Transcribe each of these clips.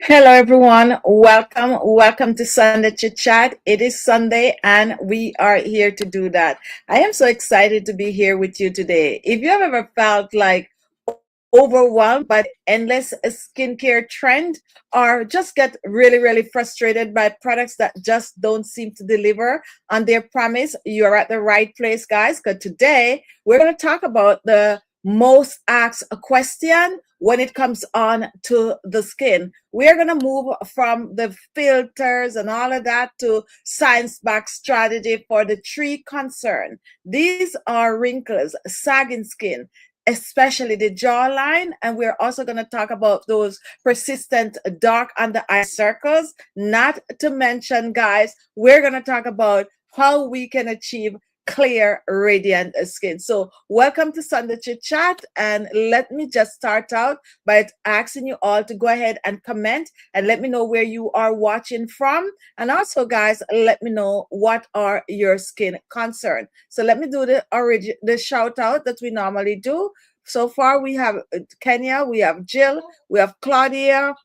Hello, everyone. Welcome to Sunday Chit Chat. It is Sunday, and we are here to do that. I am so excited to be here with you today. If you have ever felt like overwhelmed by the endless skincare trend, or just get really frustrated by products that just don't seem to deliver on their promise, you're at the right place, guys. Because today we're going to talk about the most asked question when it comes on to the skin. We're going to move from the filters and all of that to science-backed strategy for the three concern. These are wrinkles, sagging skin, especially the jawline, and we're also going to talk about those persistent dark under eye circles. Not to mention, guys, we're going to talk about how we can achieve clear, radiant skin. So welcome to Sunday Chit Chat, and let me just start out by asking you all to go ahead and comment and let me know where you are watching from, and also, guys, let me know what are your skin concern. So let me do the shout out that we normally do. So far we have Kenya, we have Jill, we have Claudia,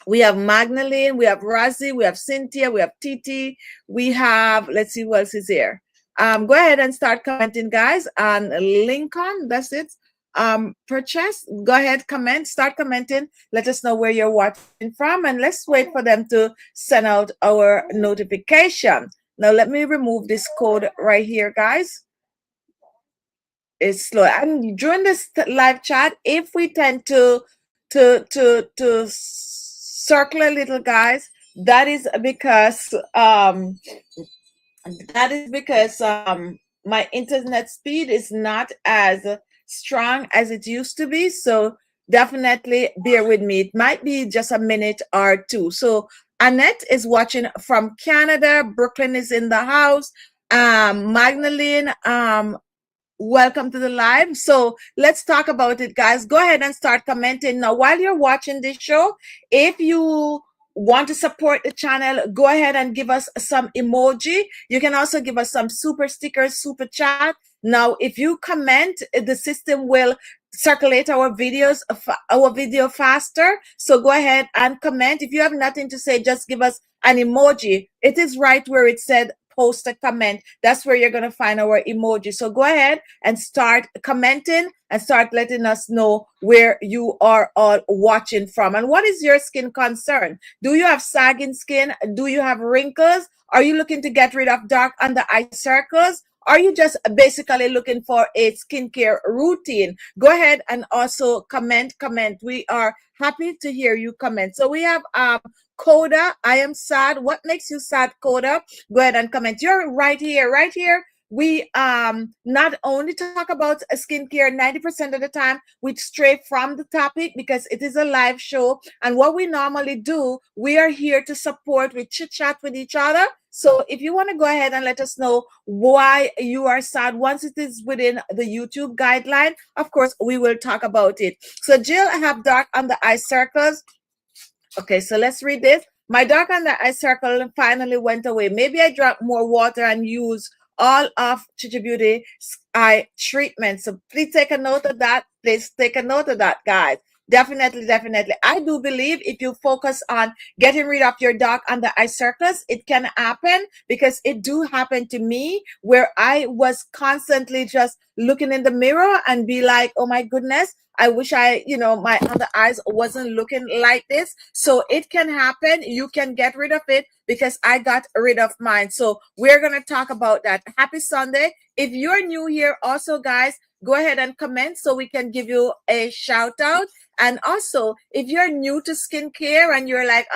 we have Magdalene, we have Razi, we have Cynthia, we have Titi, we have, let's see who else is here. Go ahead and start commenting, guys. And Lincoln, that's it. Purchase, go ahead, start commenting. Let us know where you're watching from, and let's wait for them to send out our notification. Now, let me remove this code right here, guys. It's slow. And during this live chat, if we tend to circle a little, guys, that is because my internet speed is not as strong as it used to be. So definitely bear with me. It might be just a minute or two. So Annette is watching from Canada. Brooklyn is in the house. Magdalene, welcome to the live. So let's talk about it, guys. Go ahead and start commenting. Now, while you're watching this show, if you want to support the channel, go ahead and give us some emoji. You can also give us some super stickers, super chat. Now, if you comment, the system will circulate our video faster. So go ahead and comment. If you have nothing to say, just give us an emoji. It is right where it said post a comment. That's where you're going to find our emoji. So go ahead and start commenting and start letting us know where you are all watching from. And what is your skin concern? Do you have sagging skin? Do you have wrinkles? Are you looking to get rid of dark under eye circles? Are you just basically looking for a skincare routine? Go ahead and also comment. We are happy to hear you comment. So we have Coda, I am sad. What makes you sad, Coda? Go ahead and comment. You're right here. We not only talk about skincare 90% of the time, we stray from the topic because it is a live show. And what we normally do, we are here to support, we chit chat with each other. So if you want to go ahead and let us know why you are sad, once it is within the YouTube guideline, of course, we will talk about it. So Jill, I have dark under eye circles. Okay, so let's read this. My dark under eye circle finally went away. Maybe I drank more water and used all of Chichi Beauty eye treatment. So please take a note of that. Please take a note of that, guys. Definitely. I do believe if you focus on getting rid of your dark under eye circles, it can happen, because it do happen to me, where I was constantly just looking in the mirror and be like, oh my goodness, I wish my under eyes wasn't looking like this. So it can happen. You can get rid of it, because I got rid of mine. So we're going to talk about that. Happy Sunday. If you're new here also, guys, go ahead and comment so we can give you a shout out. And also, if you're new to skincare and you're like,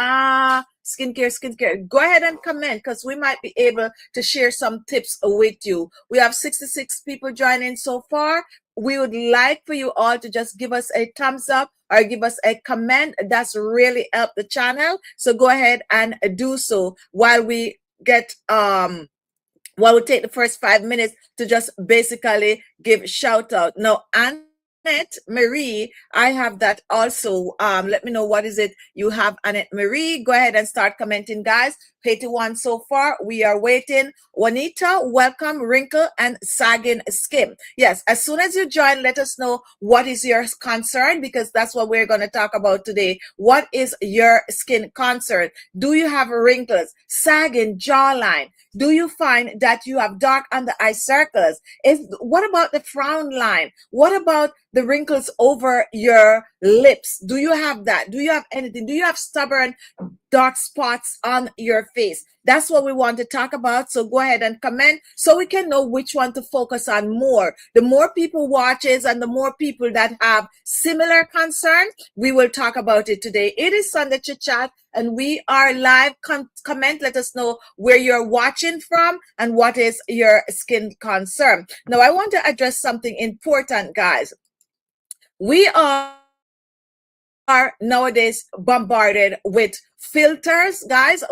skincare, go ahead and comment, because we might be able to share some tips with you. We have 66 people joining so far. We would like for you all to just give us a thumbs up or give us a comment. That's really helped the channel. So go ahead and do so while we get well, we'll take the first 5 minutes to just basically give shout out. Now, Annette Marie, I have that also. Let me know what is it you have, Annette Marie. Go ahead and start commenting, guys. 81 so far. We are waiting. Juanita, welcome. Wrinkle and Sagging Skin. Yes, as soon as you join, let us know what is your concern, because that's what we're going to talk about today. What is your skin concern? Do you have wrinkles, sagging, jawline? Do you find that you have dark under eye circles? What about the frown line? What about the wrinkles over your lips? Do you have that? Do you have anything? Do you have stubborn dark spots on your face? That's what we want to talk about. So go ahead and comment so we can know which one to focus on more. The more people watches and the more people that have similar concerns, we will talk about it today. It is Sunday Chit Chat and we are live. Comment, let us know where you're watching from and what is your skin concern. Now, I want to address something important, guys. We are nowadays bombarded with filters, guys.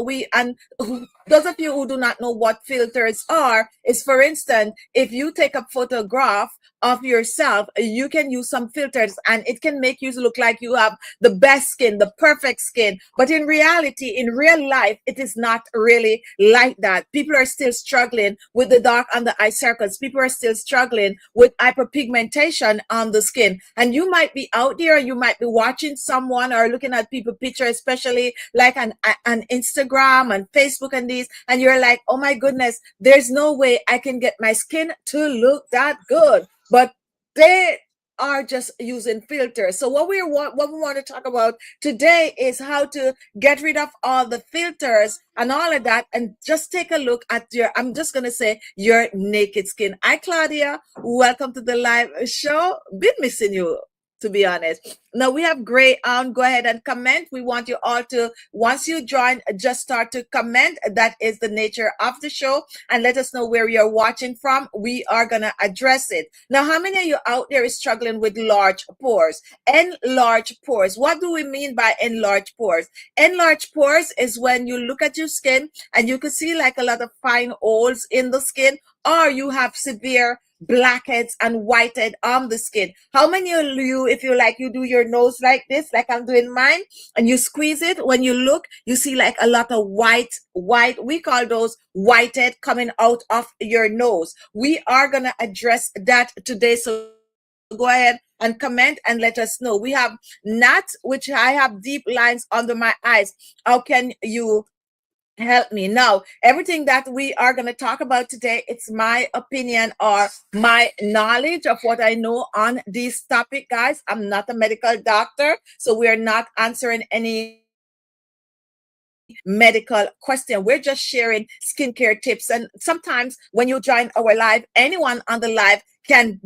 Those of you who do not know what filters are, is, for instance, if you take a photograph of yourself, you can use some filters and it can make you look like you have the best skin, the perfect skin. But in reality, in real life, it is not really like that. People are still struggling with the dark under eye circles. People are still struggling with hyperpigmentation on the skin. And you might be out there, you might be watching someone or looking at people picture, especially like on Instagram and Facebook and these, and you're like, oh my goodness, there's no way I can get my skin to look that good. But they are just using filters. So what we want to talk about today is how to get rid of all the filters and all of that, and just take a look at your, I'm just going to say, your naked skin. Hi, Claudia. Welcome to the live show. Been missing you, to be honest. Now we have Gray on. Go ahead and comment. We want you all to, once you join, just start to comment. That is the nature of the show. And let us know where you're watching from. We are going to address it. Now, how many of you out there is struggling with large pores? Enlarged pores. What do we mean by enlarged pores? Enlarged pores is when you look at your skin and you can see like a lot of fine holes in the skin, or you have severe blackheads and whitehead on the skin. How many of you, if you like, you do your nose like this, like I'm doing mine, and you squeeze it, when you look, you see like a lot of white, we call those whitehead coming out of your nose. We are going to address that today. So go ahead and comment and let us know. We have Nat, which I have deep lines under my eyes. How can you help me? Now, everything that we are going to talk about today, it's my opinion or my knowledge of what I know on this topic, guys. I'm not a medical doctor, so we are not answering any medical question. We're just sharing skincare tips. And sometimes when you join our live, anyone on the live can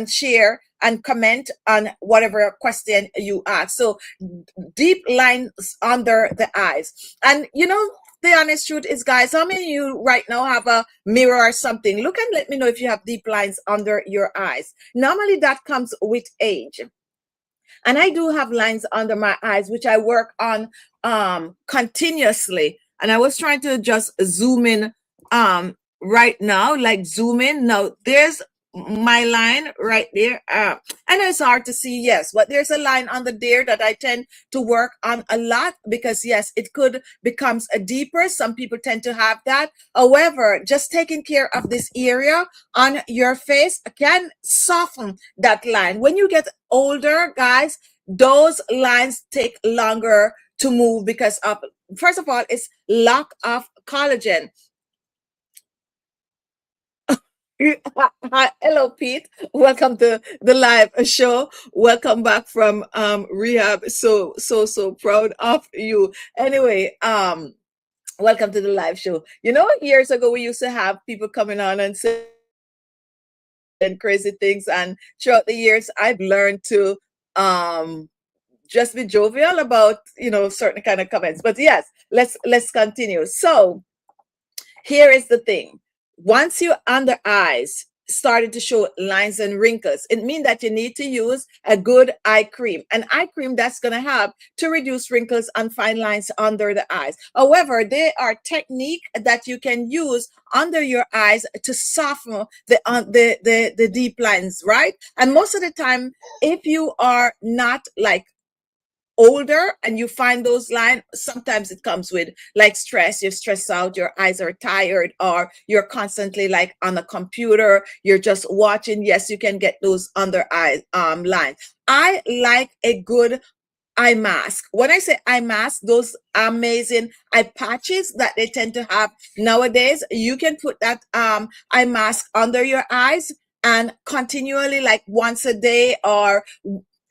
share and comment on whatever question you ask. So deep lines under the eyes. And you know, the honest truth is, guys, how many of you right now have a mirror or something? Look and let me know if you have deep lines under your eyes. Normally that comes with age. And I do have lines under my eyes, which I work on continuously. And I was trying to just zoom in right now, like zoom in. Now there's my line right there. And it's hard to see, yes, but there's a line under there that I tend to work on a lot, because yes, it could becomes a deeper. Some people tend to have that. However, just taking care of this area on your face can soften that line. When you get older, guys, those lines take longer to move because of, first of all, it's lack of collagen. Hi, hello, Pete. Welcome to the live show. Welcome back from rehab. So proud of you. Anyway, welcome to the live show. You know, years ago we used to have people coming on and saying crazy things, and throughout the years I've learned to just be jovial about, certain kind of comments. But yes, let's continue. So here is the thing. Once your under eyes started to show lines and wrinkles, it means that you need to use a good eye cream, an eye cream that's going to help to reduce wrinkles and fine lines under the eyes. However, there are techniques that you can use under your eyes to soften the deep lines, right? And most of the time, if you are not like older and you find those lines, sometimes it comes with like stress. You're stressed out, your eyes are tired, or you're constantly like on a computer, you're just watching. Yes, you can get those under eye lines. I like a good eye mask. When I say eye mask, those amazing eye patches that they tend to have nowadays, you can put that eye mask under your eyes and continually, like once a day or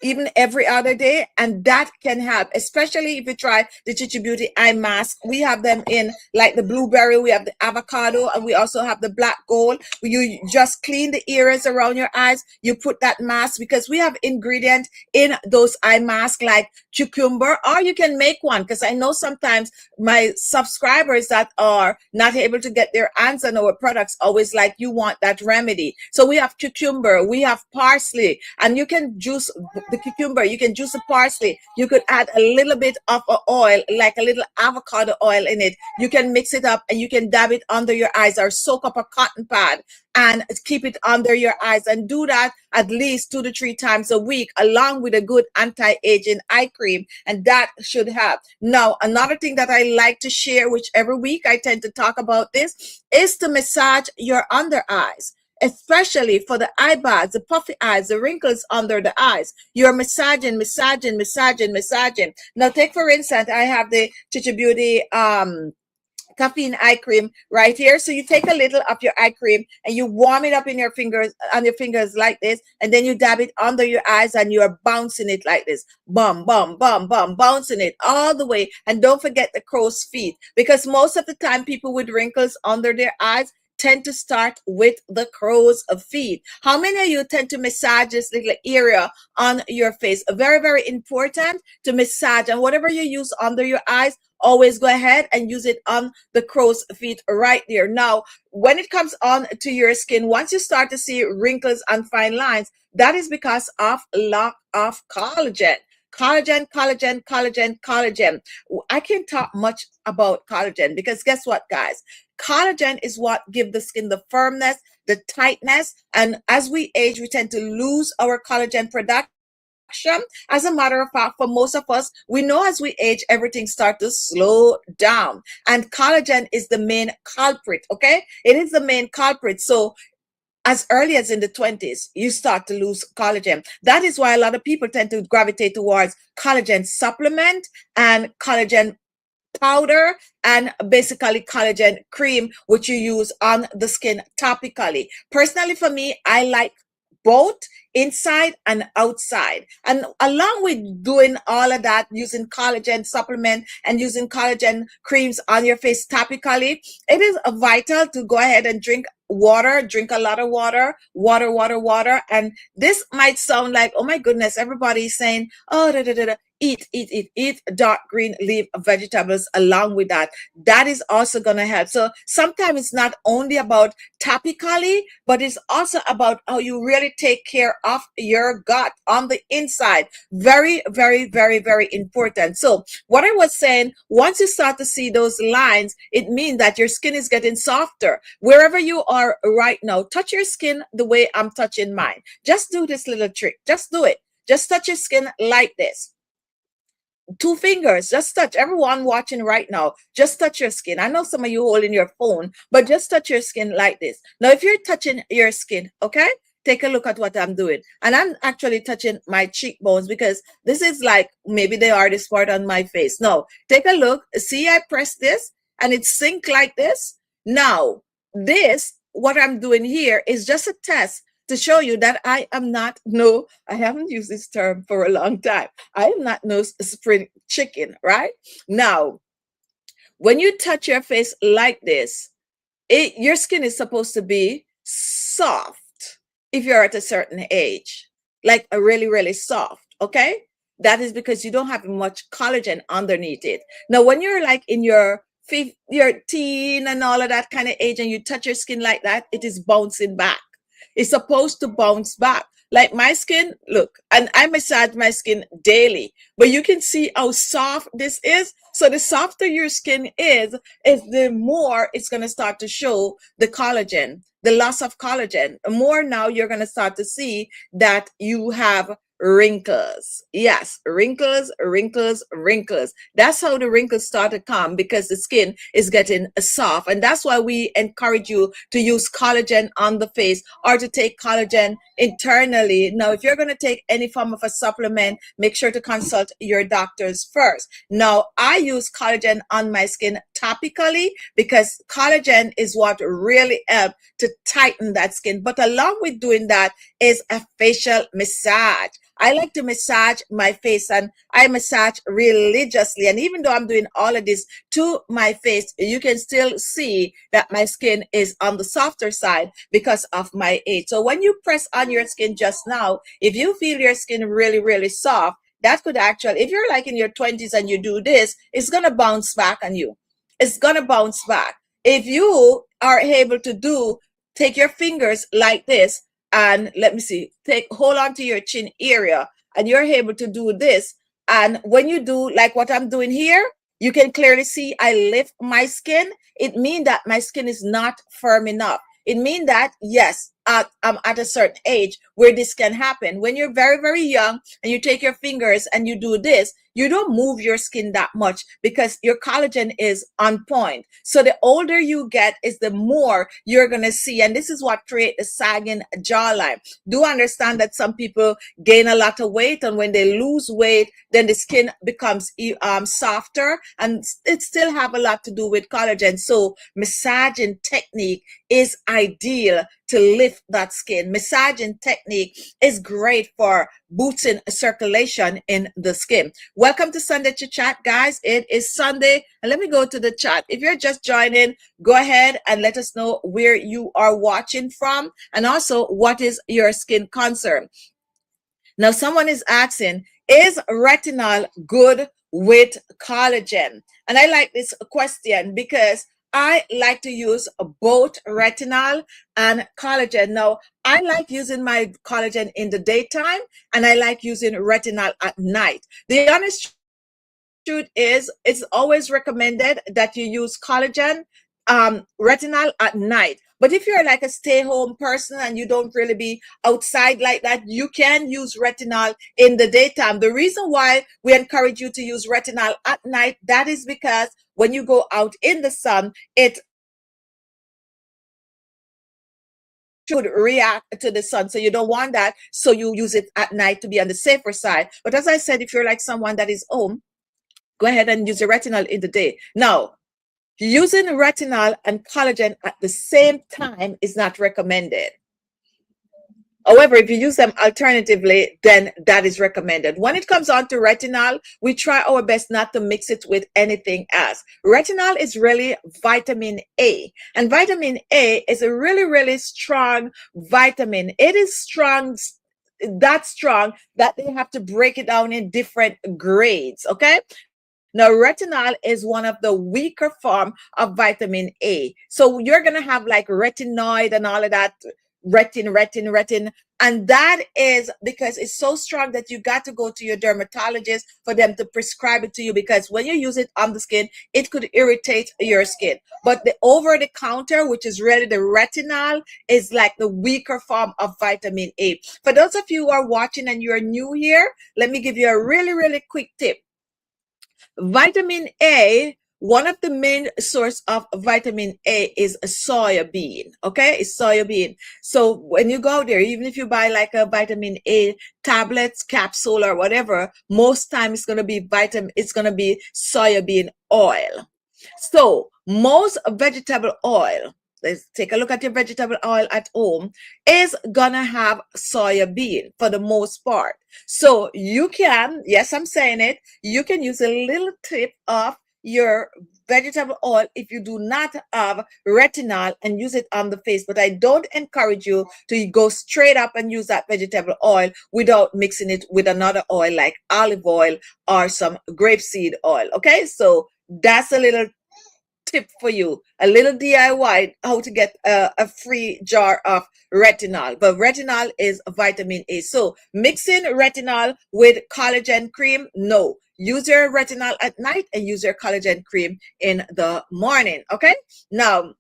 even every other day, and that can help, especially if you try the Chichi Beauty eye mask. We have them in like the blueberry, we have the avocado, and we also have the black gold. You just clean the areas around your eyes, you put that mask, because we have ingredient in those eye masks like cucumber, or you can make one, because I know sometimes my subscribers that are not able to get their hands on our products always like, you want that remedy. So we have cucumber, we have parsley, and you can juice the cucumber, you can juice the parsley, you could add a little bit of a oil, like a little avocado oil in it. You can mix it up and you can dab it under your eyes, or soak up a cotton pad and keep it under your eyes, and do that at least 2 to 3 times a week, along with a good anti-aging eye cream, and that should help. Now, another thing that I like to share, which every week I tend to talk about this, is to massage your under eyes, especially for the eye bags, the puffy eyes, the wrinkles under the eyes. You're massaging. Now, take for instance, I have the Chichi Beauty caffeine eye cream right here. So you take a little of your eye cream and you warm it up in your fingers, on your fingers like this, and then you dab it under your eyes and you're bouncing it like this. Bum, bum, bum, bum, bouncing it all the way. And don't forget the crow's feet, because most of the time people with wrinkles under their eyes tend to start with the crow's feet. How many of you tend to massage this little area on your face? Very, very important to massage. And whatever you use under your eyes, always go ahead and use it on the crow's feet right there. Now, when it comes on to your skin, once you start to see wrinkles and fine lines, that is because of lack of collagen. Collagen, collagen, collagen, collagen. I can't talk much about collagen, because guess what, guys? Collagen is what gives the skin the firmness, the tightness, and as we age, we tend to lose our collagen production. As a matter of fact, for most of us, we know as we age, everything starts to slow down, and collagen is the main culprit. Okay, it is the main culprit. So as early as in the 20s, you start to lose collagen. That is why a lot of people tend to gravitate towards collagen supplement and collagen powder, and basically collagen cream, which you use on the skin topically. Personally, for me, I like both inside and outside. And along with doing all of that, using collagen supplement and using collagen creams on your face topically, it is vital to go ahead and drink water, drink a lot of water, water. And this might sound like, oh my goodness, everybody's saying, oh, eat dark green leaf vegetables along with that. That is also going to help. So sometimes it's not only about topically, but it's also about how you really take care of your gut on the inside. Very, very, very, very important. So what I was saying, once you start to see those lines, it means that your skin is getting softer. Wherever you are right now, touch your skin the way I'm touching mine. Just do this little trick. Just do it. Just touch your skin like this. 2 fingers, just touch. Everyone watching right now, just touch your skin. I know some of you holding your phone, but just touch your skin like this. Now, if you're touching your skin, okay, take a look at what I'm doing. And I'm actually touching my cheekbones, because this is like maybe the hardest part on my face. No, take a look. See, I press this and it sync like this. Now, this, what I'm doing here is just a test to show you that I am not, no, I haven't used this term for a long time. I am not no spring chicken, right? Now, when you touch your face like this, your skin is supposed to be soft if you're at a certain age, like a really, really soft, okay? That is because you don't have much collagen underneath it. Now, when you're like in your teen and all of that kind of age and you touch your skin like that, it is bouncing back. It's supposed to bounce back. Like my skin, look, and I massage my skin daily, but you can see how soft this is. So the softer your skin is the more it's going to start to show the collagen, the loss of collagen. The more now you're going to start to see that you have wrinkles. Yes, wrinkles, wrinkles, wrinkles. That's how the wrinkles start to come, because the skin is getting soft. And that's why we encourage you to use collagen on the face or to take collagen internally. Now, if you're going to take any form of a supplement, make sure to consult your doctors first. Now, I use collagen on my skin topically because collagen is what really helps to tighten that skin. But along with doing that is a facial massage. I like to massage my face, and I massage religiously. And even though I'm doing all of this to my face, you can still see that my skin is on the softer side because of my age. So when you press on your skin just now, if you feel your skin really, really soft, that could actually, if you're like in your 20s and you do this, it's going to bounce back on you. It's going to bounce back. If you are able to take your fingers like this, and let me see, hold on to your chin area, and you're able to do this. And when you do like what I'm doing here, you can clearly see I lift my skin. It means that my skin is not firm enough. It means that, yes, I'm at a certain age where this can happen. When you're very, very young and you take your fingers and you do this, you don't move your skin that much because your collagen is on point. So the older you get is the more you're going to see. And this is what creates the sagging jawline. Do understand that some people gain a lot of weight, and when they lose weight, then the skin becomes softer, and it still have a lot to do with collagen. So massaging technique is ideal to lift that skin. Massaging technique is great for boosting circulation in the skin. Welcome to Sunday Chit Chat, guys. It is Sunday, and let me go to the chat. If you're just joining, go ahead and let us know where you are watching from, and also what is your skin concern. Now, someone is asking, is retinol good with collagen? And I like this question because I like to use both retinol and collagen. Now, I like using my collagen in the daytime, and I like using retinol at night. The honest truth is, it's always recommended that you use collagen, retinol at night. But if you're like a stay-home person and you don't really be outside like that, you can use retinol in the daytime. The reason why we encourage you to use retinol at night, that is because when you go out in the sun, it should react to the sun. So you don't want that. So you use it at night to be on the safer side. But as I said, if you're like someone that is home, go ahead and use the retinol in the day. Now, using retinol and collagen at the same time is not recommended. However, if you use them alternatively, then that is recommended. When it comes on to retinol, we try our best not to mix it with anything else. Retinol is really vitamin A, and vitamin A is a really, really strong vitamin. It is strong, that strong that they have to break it down in different grades, okay? Now, retinol is one of the weaker form of vitamin A. So you're going to have like retinoid and all of that, retin. And that is because it's so strong that you got to go to your dermatologist for them to prescribe it to you, because when you use it on the skin, it could irritate your skin. But the over-the-counter, which is really the retinol, is like the weaker form of vitamin A. For those of you who are watching and you're new here, let me give you a really, really quick tip. Vitamin A, one of the main source of vitamin A is a soya bean. Okay, it's soya bean. So when you go there, even if you buy like a vitamin A tablets, capsule, or whatever, most time it's gonna be soya bean oil. So most vegetable oil, let's take a look at your vegetable oil at home, is gonna have soya bean for the most part. So you can, yes, I'm saying it, you can use a little tip of your vegetable oil if you do not have retinol and use it on the face. But I don't encourage you to go straight up and use that vegetable oil without mixing it with another oil like olive oil or some grapeseed oil. Okay, so that's a little tip for you, a little DIY how to get a free jar of retinol. But retinol is vitamin A. So mixing retinol with collagen cream, no. Use your retinol at night and use your collagen cream in the morning. Okay. Now,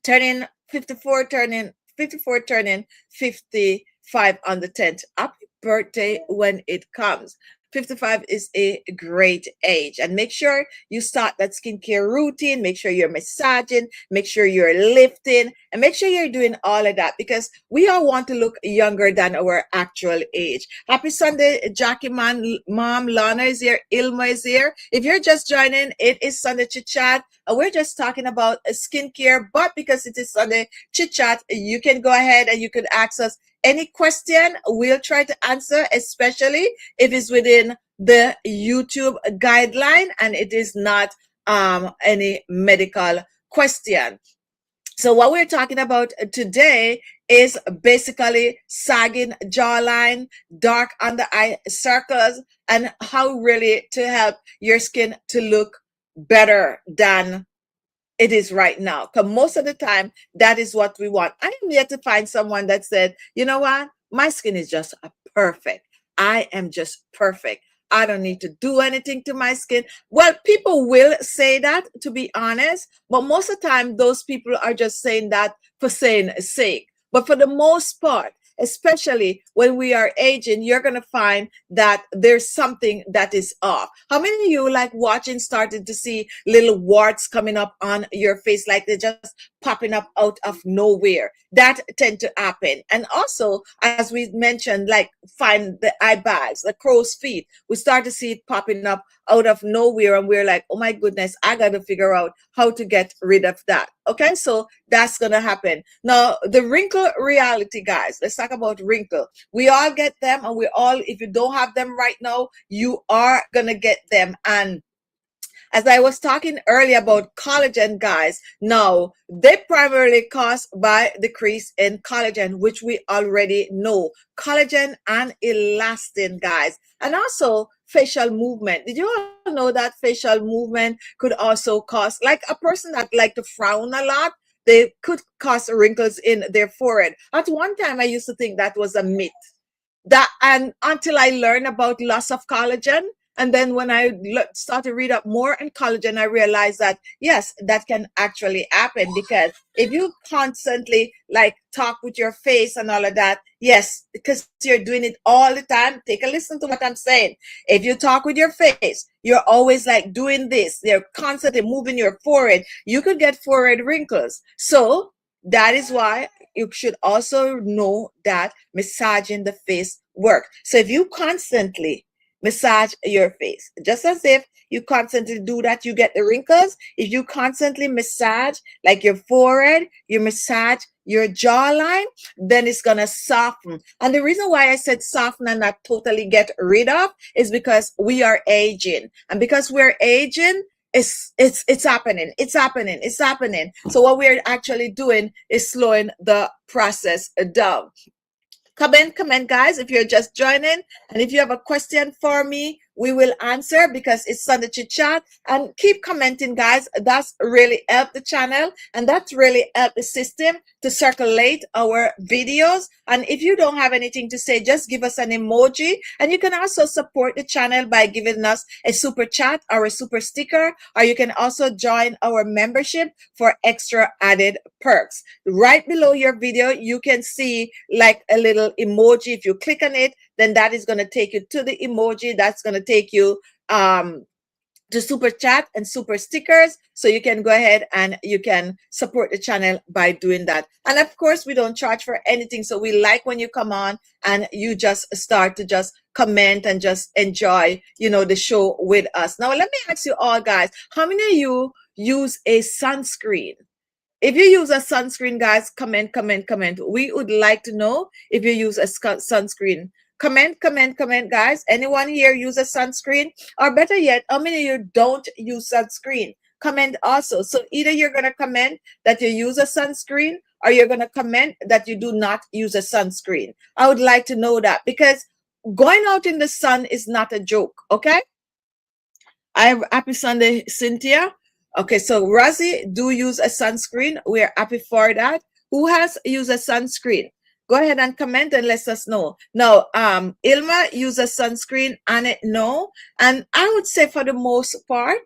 turning 54, turning 54, turning 55 on the 10th. Happy birthday when it comes. 55 is a great age. And make sure you start that skincare routine. Make sure you're massaging. Make sure you're lifting. And make sure you're doing all of that because we all want to look younger than our actual age. Happy Sunday, Jackie Mom. Lana is here. Ilma is here. If you're just joining, it is Sunday Chit Chat. We're just talking about skincare. But because it is Sunday Chit Chat, you can go ahead and you can ask us any question. We'll try to answer, especially if it's within the YouTube guideline and it is not any medical question. So what we're talking about today is basically sagging jawline, dark under eye circles, and how really to help your skin to look better than it is right now. Because most of the time, that is what we want. I am yet to find someone that said, you know what? My skin is just perfect. I am just perfect. I don't need to do anything to my skin. Well, people will say that, to be honest, but most of the time, those people are just saying that for saying sake. But for the most part, especially when we are aging, you're going to find that there's something that is off. How many of you like watching started to see little warts coming up on your face, like they're just popping up out of nowhere? That tend to happen. And also, as we mentioned, like find the eye bags, the crow's feet, we start to see it popping up out of nowhere and we're like, oh my goodness, I got to figure out how to get rid of that. Okay, so that's going to happen. Now, the wrinkle reality, guys, let's talk about wrinkle. We all get them, and we all, if you don't have them right now, you are going to get them. And as I was talking earlier about collagen, guys, now they primarily caused by decrease in collagen, which we already know. Collagen and elastin, guys. And also facial movement. Did you all know that facial movement could also cause, like a person that like to frown a lot, they could cause wrinkles in their forehead. At one time, I used to think that was a myth. That, and until I learned about loss of collagen, and then when I started to read up more on collagen, I realized that yes, that can actually happen, because if you constantly like talk with your face and all of that, yes, because you're doing it all the time. Take a listen to what I'm saying. If you talk with your face, you're always like doing this. You're constantly moving your forehead. You could get forehead wrinkles. So that is why you should also know that massaging the face works. So if you constantly massage your face, just as if you constantly do that, you get the wrinkles. If you constantly massage like your forehead, you massage your jawline, then it's gonna soften. And the reason why I said soften and not totally get rid of is because we are aging, and because we're aging, it's happening. It's happening. It's happening. So what we're actually doing is slowing the process down. Comment, guys, if you're just joining. And if you have a question for me, we will answer, because it's Sunday Chit Chat. And keep commenting, guys. That's really helped the channel, and that's really helped the system to circulate our videos. And if you don't have anything to say, just give us an emoji. And you can also support the channel by giving us a super chat or a super sticker, or you can also join our membership for extra added perks. Right below your video, you can see like a little emoji. If you click on it, then that is going to take you to the emoji. That's going to take you to super chat and super stickers, so you can go ahead and you can support the channel by doing that. And of course, we don't charge for anything, so we like when you come on and you just start to just comment and just enjoy, you know, the show with us. Now let me ask you all, guys, how many of you use a sunscreen? If you use a sunscreen, guys, comment. We would like to know if you use a sunscreen. comment, guys. Anyone here use a sunscreen? Or better yet, how many of you don't use sunscreen? Comment also. So either you're going to comment that you use a sunscreen, or you're going to comment that you do not use a sunscreen. I would like to know that, because going out in the sun is not a joke, okay? I have happy Sunday, Cynthia. Okay, so Rosie, do use a sunscreen. We're happy for that. Who has used a sunscreen? Go ahead and comment and let us know. Now, Ilma use a sunscreen, and no. And I would say for the most part,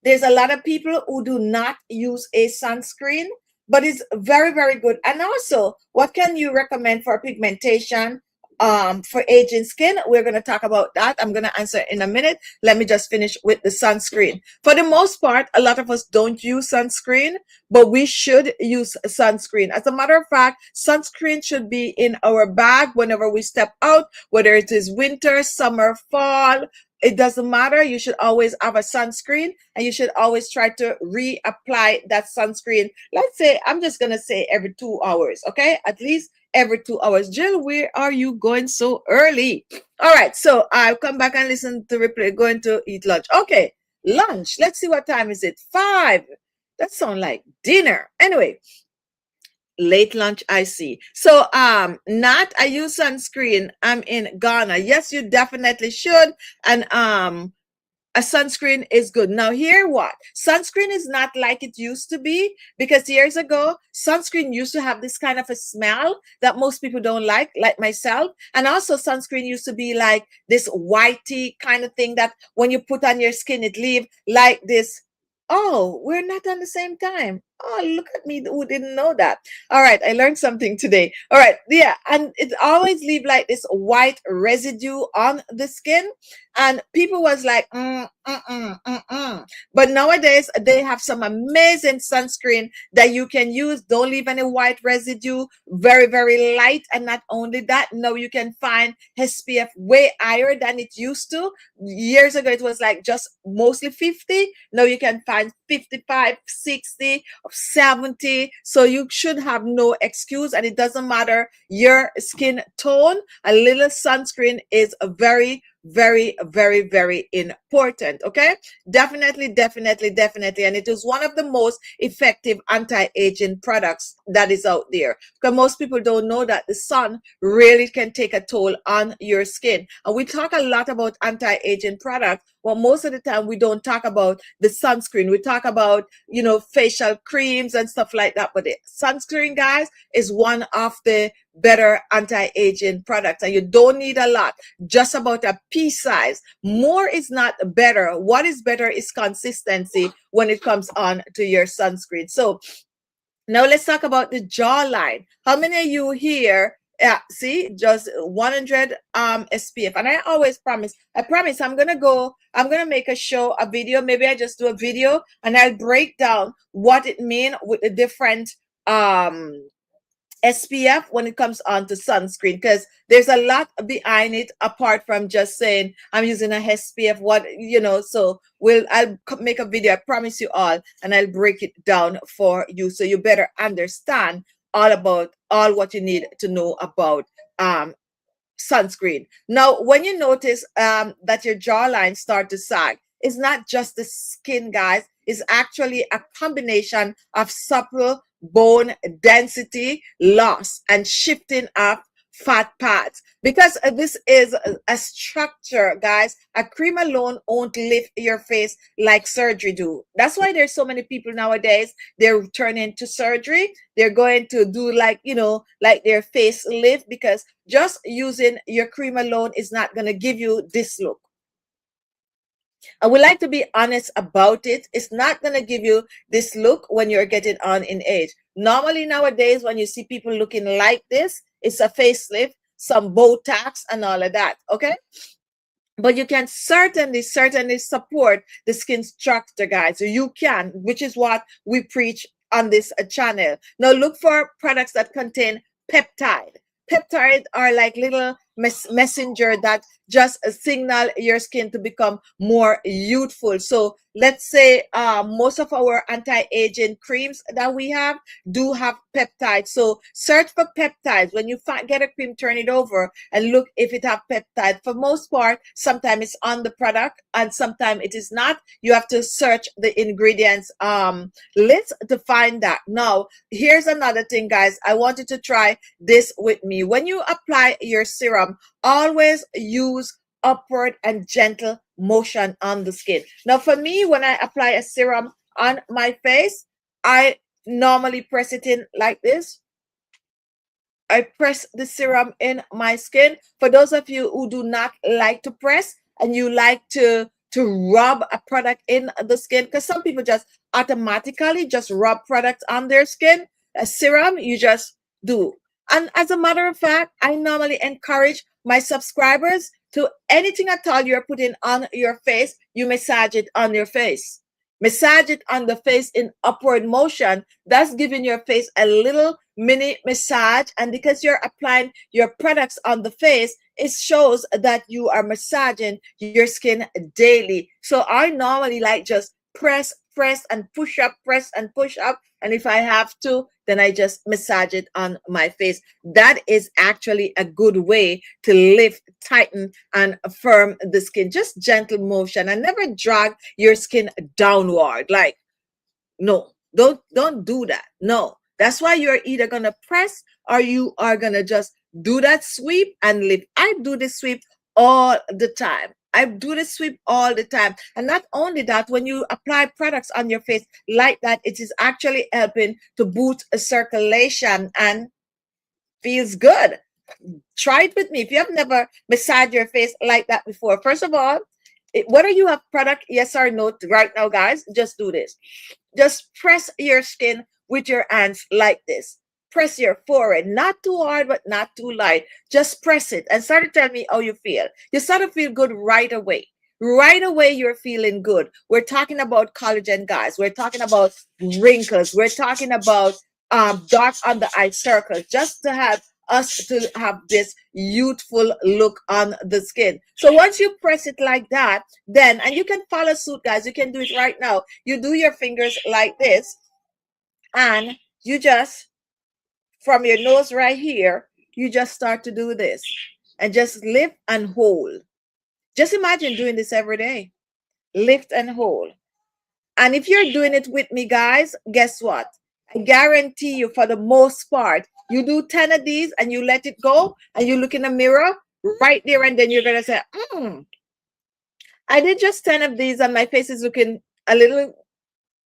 there's a lot of people who do not use a sunscreen, but it's very, very good. And also, what can you recommend for pigmentation, for aging skin? We're going to talk about that. I'm going to answer in a minute. Let me just finish with the sunscreen. For the most part, a lot of us don't use sunscreen, but we should use sunscreen. As a matter of fact, sunscreen should be in our bag whenever we step out, whether it is winter, summer, fall. It doesn't matter. You should always have a sunscreen, and you should always try to reapply that sunscreen. Let's say, I'm just going to say every 2 hours, okay? At least every 2 hours. Jill, where are you going so early? All right, so I'll come back and listen to replay. Going to eat lunch. Okay, lunch. Let's see, what time is it? 5. That sounds like dinner. Anyway, late lunch, I see. So Nat, I use sunscreen. I'm in Ghana. Yes, you definitely should. And a sunscreen is good. Now, here what? Sunscreen is not like it used to be, because years ago, sunscreen used to have this kind of a smell that most people don't like myself. And also, sunscreen used to be like this whitey kind of thing that when you put on your skin, it leave like this. Oh, we're not on the same time. Oh, look at me, who didn't know that. All right, I learned something today. All right, yeah, and it always leave like this white residue on the skin, and people was like, But nowadays, they have some amazing sunscreen that you can use. Don't leave any white residue. Very, very light. And not only that, now you can find SPF way higher than it used to. Years ago, it was like just mostly 50. Now you can find 55, 60, 70. So you should have no excuse. And it doesn't matter your skin tone. A little sunscreen is a very, very, very, very important. Okay, definitely. And it is one of the most effective anti-aging products that is out there, because most people don't know that the sun really can take a toll on your skin. And we talk a lot about anti-aging products. Well, most of the time we don't talk about the sunscreen. We talk about, facial creams and stuff like that. But the sunscreen, guys, is one of the better anti-aging products. And you don't need a lot, just about a pea size. More is not better. What is better is consistency when it comes on to your sunscreen. So now let's talk about the jawline. How many of you here, see, just 100 SPF? And I always promise, I'm gonna make a video. Maybe I just do a video and I'll break down what it means with the different SPF when it comes on to sunscreen, because there's a lot behind it apart from just saying I'm using a SPF. So I'll make a video, I promise you all, and I'll break it down for you, so you better understand all what you need to know about sunscreen. Now, when you notice that your jawline start to sag, it's not just the skin, guys. It's actually a combination of supple bone density loss and shifting of fat pads, because this is a structure, guys. A cream alone won't lift your face like surgery do. That's why there's so many people nowadays, they're turning to surgery. They're going to do like their face lift, because just using your cream alone is not going to give you this look. And we like to be honest about it. It's not going to give you this look when you're getting on in age. Normally nowadays, when you see people looking like this, it's a facelift, some Botox and all of that, okay? But you can certainly support the skin structure, guys. So you can, which is what we preach on this channel. Now look for products that contain peptide. Peptides are like little messenger that just signal your skin to become more youthful. So let's say most of our anti-aging creams that we have do have peptides. So search for peptides. When you get a cream, turn it over and look if it have peptides. For most part, sometimes it's on the product and sometimes it is not. You have to search the ingredients list to find that. Now, here's another thing, guys. I want you to try this with me. When you apply your serum, always use upward and gentle motion on the skin. Now, for me, when I apply a serum on my face, I normally press it in like this. I press the serum in my skin. For those of you who do not like to press and you like to rub a product in the skin, because some people just automatically just rub products on their skin, a serum you just do. And as a matter of fact, I normally encourage my subscribers to anything at all you're putting on your face, you massage it on your face. Massage it on the face in upward motion. That's giving your face a little mini massage. And because you're applying your products on the face, it shows that you are massaging your skin daily. So I normally like just press and push up, press and push up. And if I have to, then I just massage it on my face. That is actually a good way to lift, tighten, and firm the skin. Just gentle motion and never drag your skin downward. Like, no, don't do that. No, that's why you're either going to press or you are going to just do that sweep and lift. I do this sweep all the time. I do this sweep all the time. And not only that, when you apply products on your face like that, it is actually helping to boost a circulation and feels good. Try it with me. If you have never massaged your face like that before, first of all, whether you have product, yes or no, right now, guys, just do this. Just press your skin with your hands like this. Press your forehead, not too hard, but not too light. Just press it and start to tell me how you feel. You start to feel good right away. Right away, you're feeling good. We're talking about collagen, guys. We're talking about wrinkles. We're talking about dark under eye circles, just to have us to have this youthful look on the skin. So once you press it like that, then, and you can follow suit, guys. You can do it right now. You do your fingers like this, and you just, from your nose right here, you just start to do this and just lift and hold. Just imagine doing this every day. Lift and hold. And if you're doing it with me, guys, guess what? I guarantee you, for the most part, you do 10 of these and you let it go and you look in the mirror right there, and then you're going to say, I did just 10 of these and my face is looking a little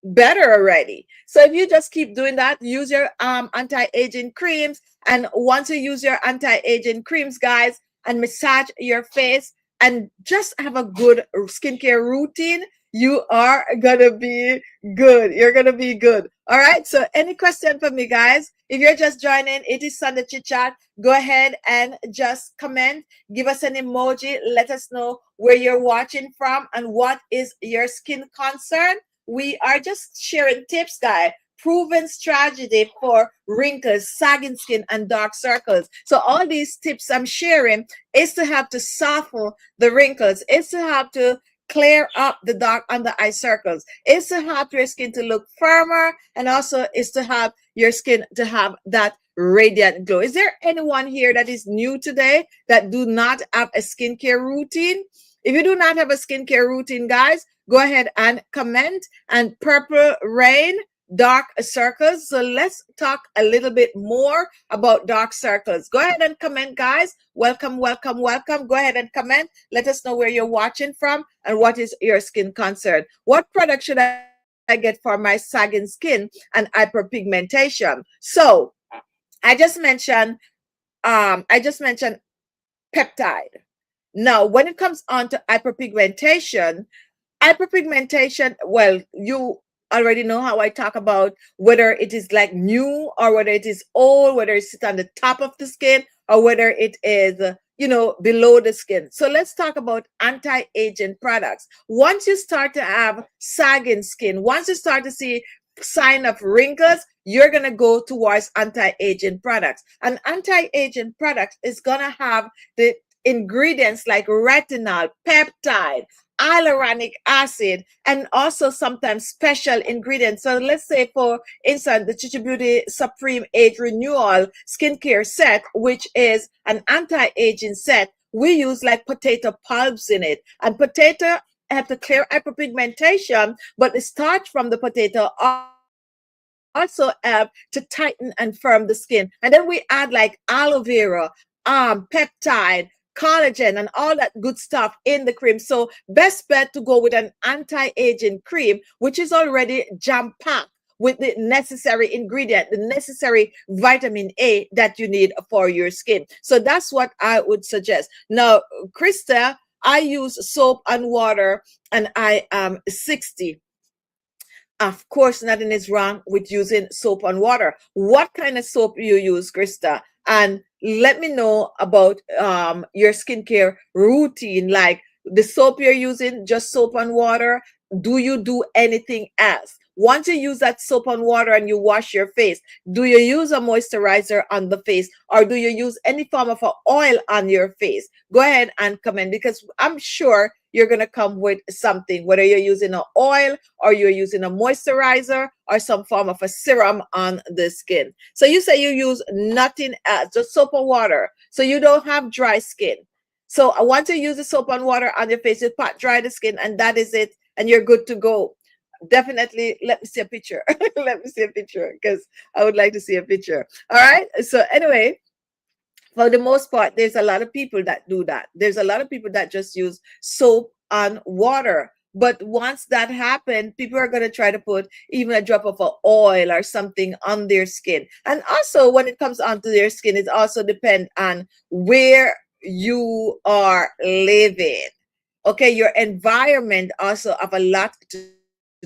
better already. So if you just keep doing that, use your anti-aging creams. And once you use your anti-aging creams, guys, and massage your face and just have a good skincare routine, you are gonna be good. You're gonna be good. All right. So any question for me, guys? If you're just joining, it is Sunday Chit Chat. Go ahead and just comment. Give us an emoji. Let us know where you're watching from and what is your skin concern. We are just sharing tips, guys. Proven strategy for wrinkles, sagging skin, and dark circles. So all these tips I'm sharing is to help to soften the wrinkles, is to help to clear up the dark under eye circles, is to help your skin to look firmer, and also is to help your skin to have that radiant glow. Is there anyone here that is new today that do not have a skincare routine? If you do not have a skincare routine, guys, go ahead and comment. And Purple Rain, dark circles. So let's talk a little bit more about dark circles. Go ahead and comment, guys. Welcome, welcome, welcome. Go ahead and comment. Let us know where you're watching from and what is your skin concern. What product should I get for my sagging skin and hyperpigmentation? So I just mentioned peptide. Now, when it comes on to hyperpigmentation, well, you already know how I talk about whether it is like new or whether it is old, whether it's on the top of the skin or whether it is, below the skin. So let's talk about anti-aging products. Once you start to have sagging skin, once you start to see sign of wrinkles, you're going to go towards anti-aging products. And anti-aging products is going to have the ingredients like retinol, peptide, hyaluronic acid, and also sometimes special ingredients. So let's say, for instance, the Chichi Beauty Supreme Age Renewal Skincare Set, which is an anti-aging set, we use like potato pulps in it. And potato have to clear hyperpigmentation, but the starch from the potato also help to tighten and firm the skin. And then we add like aloe vera, peptide, collagen, and all that good stuff in the cream. So best bet to go with an anti-aging cream, which is already jam-packed with the necessary ingredient, the necessary vitamin A that you need for your skin. So that's what I would suggest. Now, Krista, I use soap and water, and I am 60. Of course, nothing is wrong with using soap and water. What kind of soap you use, Krista? And let me know about your skincare routine, like the soap you're using, just soap and water. Do you do anything else? Once you use that soap and water and you wash your face, do you use a moisturizer on the face, or do you use any form of a oil on your face? Go ahead and comment, because I'm sure you're going to come with something, whether you're using an oil or you're using a moisturizer or some form of a serum on the skin. So you say you use nothing else, just soap and water. So you don't have dry skin. So I want to use the soap and water on your face, you pat dry the skin, and that is it, and you're good to go. Definitely, let me see a picture. Let me see a picture, because I would like to see a picture. All right. So anyway, for the most part, there's a lot of people that do that. There's a lot of people that just use soap and water. But once that happens, people are going to try to put even a drop of a oil or something on their skin. And also, when it comes onto their skin, it also depends on where you are living. Okay, your environment also have a lot to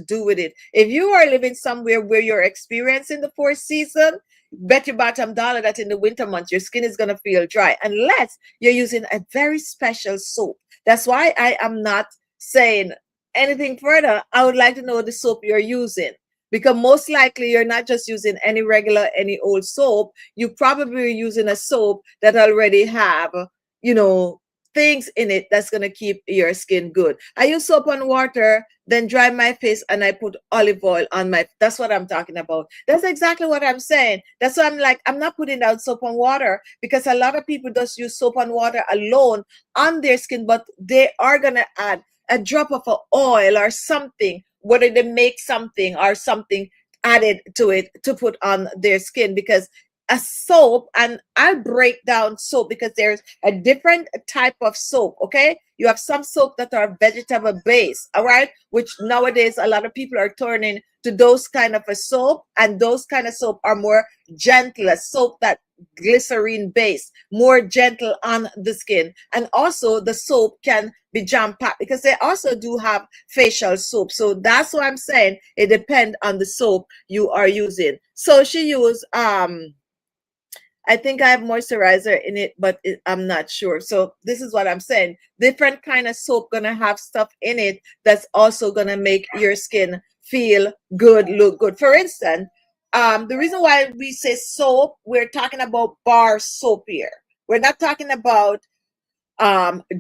do with it. If you are living somewhere where you're experiencing the fourth season, bet your bottom dollar that in the winter months your skin is going to feel dry, unless you're using a very special soap. That's why I am not saying anything further. I would like to know the soap you're using, because most likely you're not just using any regular, any old soap. You probably are using a soap that already have, you know, things in it that's going to keep your skin good. I use soap and water, then dry my face, and I put olive oil on my, that's what I'm talking about. That's exactly what I'm saying. That's why I'm like, I'm not putting down soap and water, because a lot of people just use soap and water alone on their skin, but they are going to add a drop of a oil or something, whether they make something or something added to it to put on their skin, because a soap, and I'll break down soap because there's a different type of soap. Okay, you have some soap that are vegetable based, all right, which nowadays a lot of people are turning to those kind of a soap, and those kind of soap are more gentler soap, that glycerine based, more gentle on the skin. And also the soap can be jam packed, because they also do have facial soap. So that's what I'm saying, it depends on the soap you are using. So she used I think I have moisturizer in it, but I'm not sure. So this is what I'm saying. Different kind of soap gonna have stuff in it that's also gonna make your skin feel good, look good. For instance, the reason why we say soap, we're talking about bar soap here. We're not talking about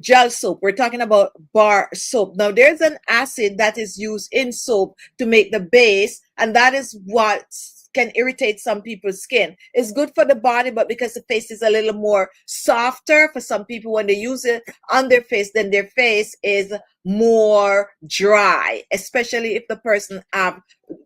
gel soap. We're talking about bar soap. Now there's an acid that is used in soap to make the base, and that is what can irritate some people's skin. It's good for the body, but because the face is a little more softer for some people, when they use it on their face, then their face is more dry, especially if the person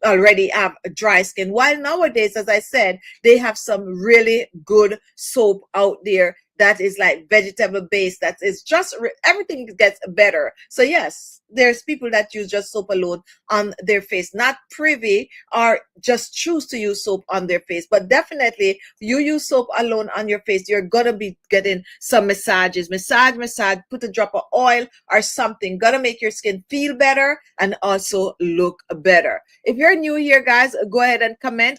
already have dry skin. While nowadays, as I said, they have some really good soap out there that is like vegetable based, that is just everything gets better. So yes, there's people that use just soap alone on their face, not privy or just choose to use soap on their face. But definitely you use soap alone on your face, you're gonna be getting some massage, put a drop of oil or something, gonna make your skin feel better and also look better. If you're new here, guys, go ahead and comment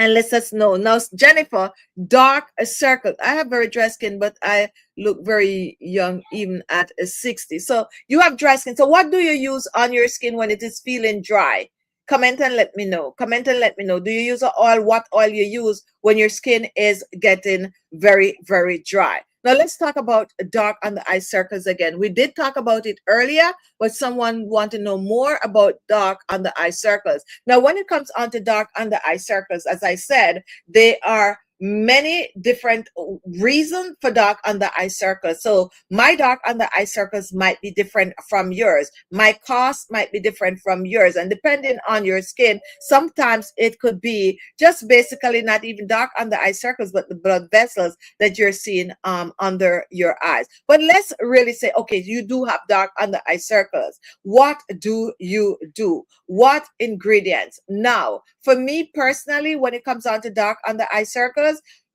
and let us know. Now, Jennifer, dark circle. I have very dry skin, but I look very young even at 60. So you have dry skin. So what do you use on your skin when it is feeling dry? Comment and let me know. Comment and let me know. Do you use an oil? What oil you use when your skin is getting very, very dry? Now let's talk about dark on the eye circles again. We did talk about it earlier, but someone want to know more about dark on the eye circles. Now, when it comes on to dark on the eye circles, as I said, they are many different reasons for dark under eye circles. So my dark under eye circles might be different from yours. My cost might be different from yours. And depending on your skin, sometimes it could be just basically not even dark under eye circles, but the blood vessels that you're seeing under your eyes. But let's really say, okay, you do have dark under eye circles. What do you do? What ingredients? Now, for me personally, when it comes on to dark under eye circles,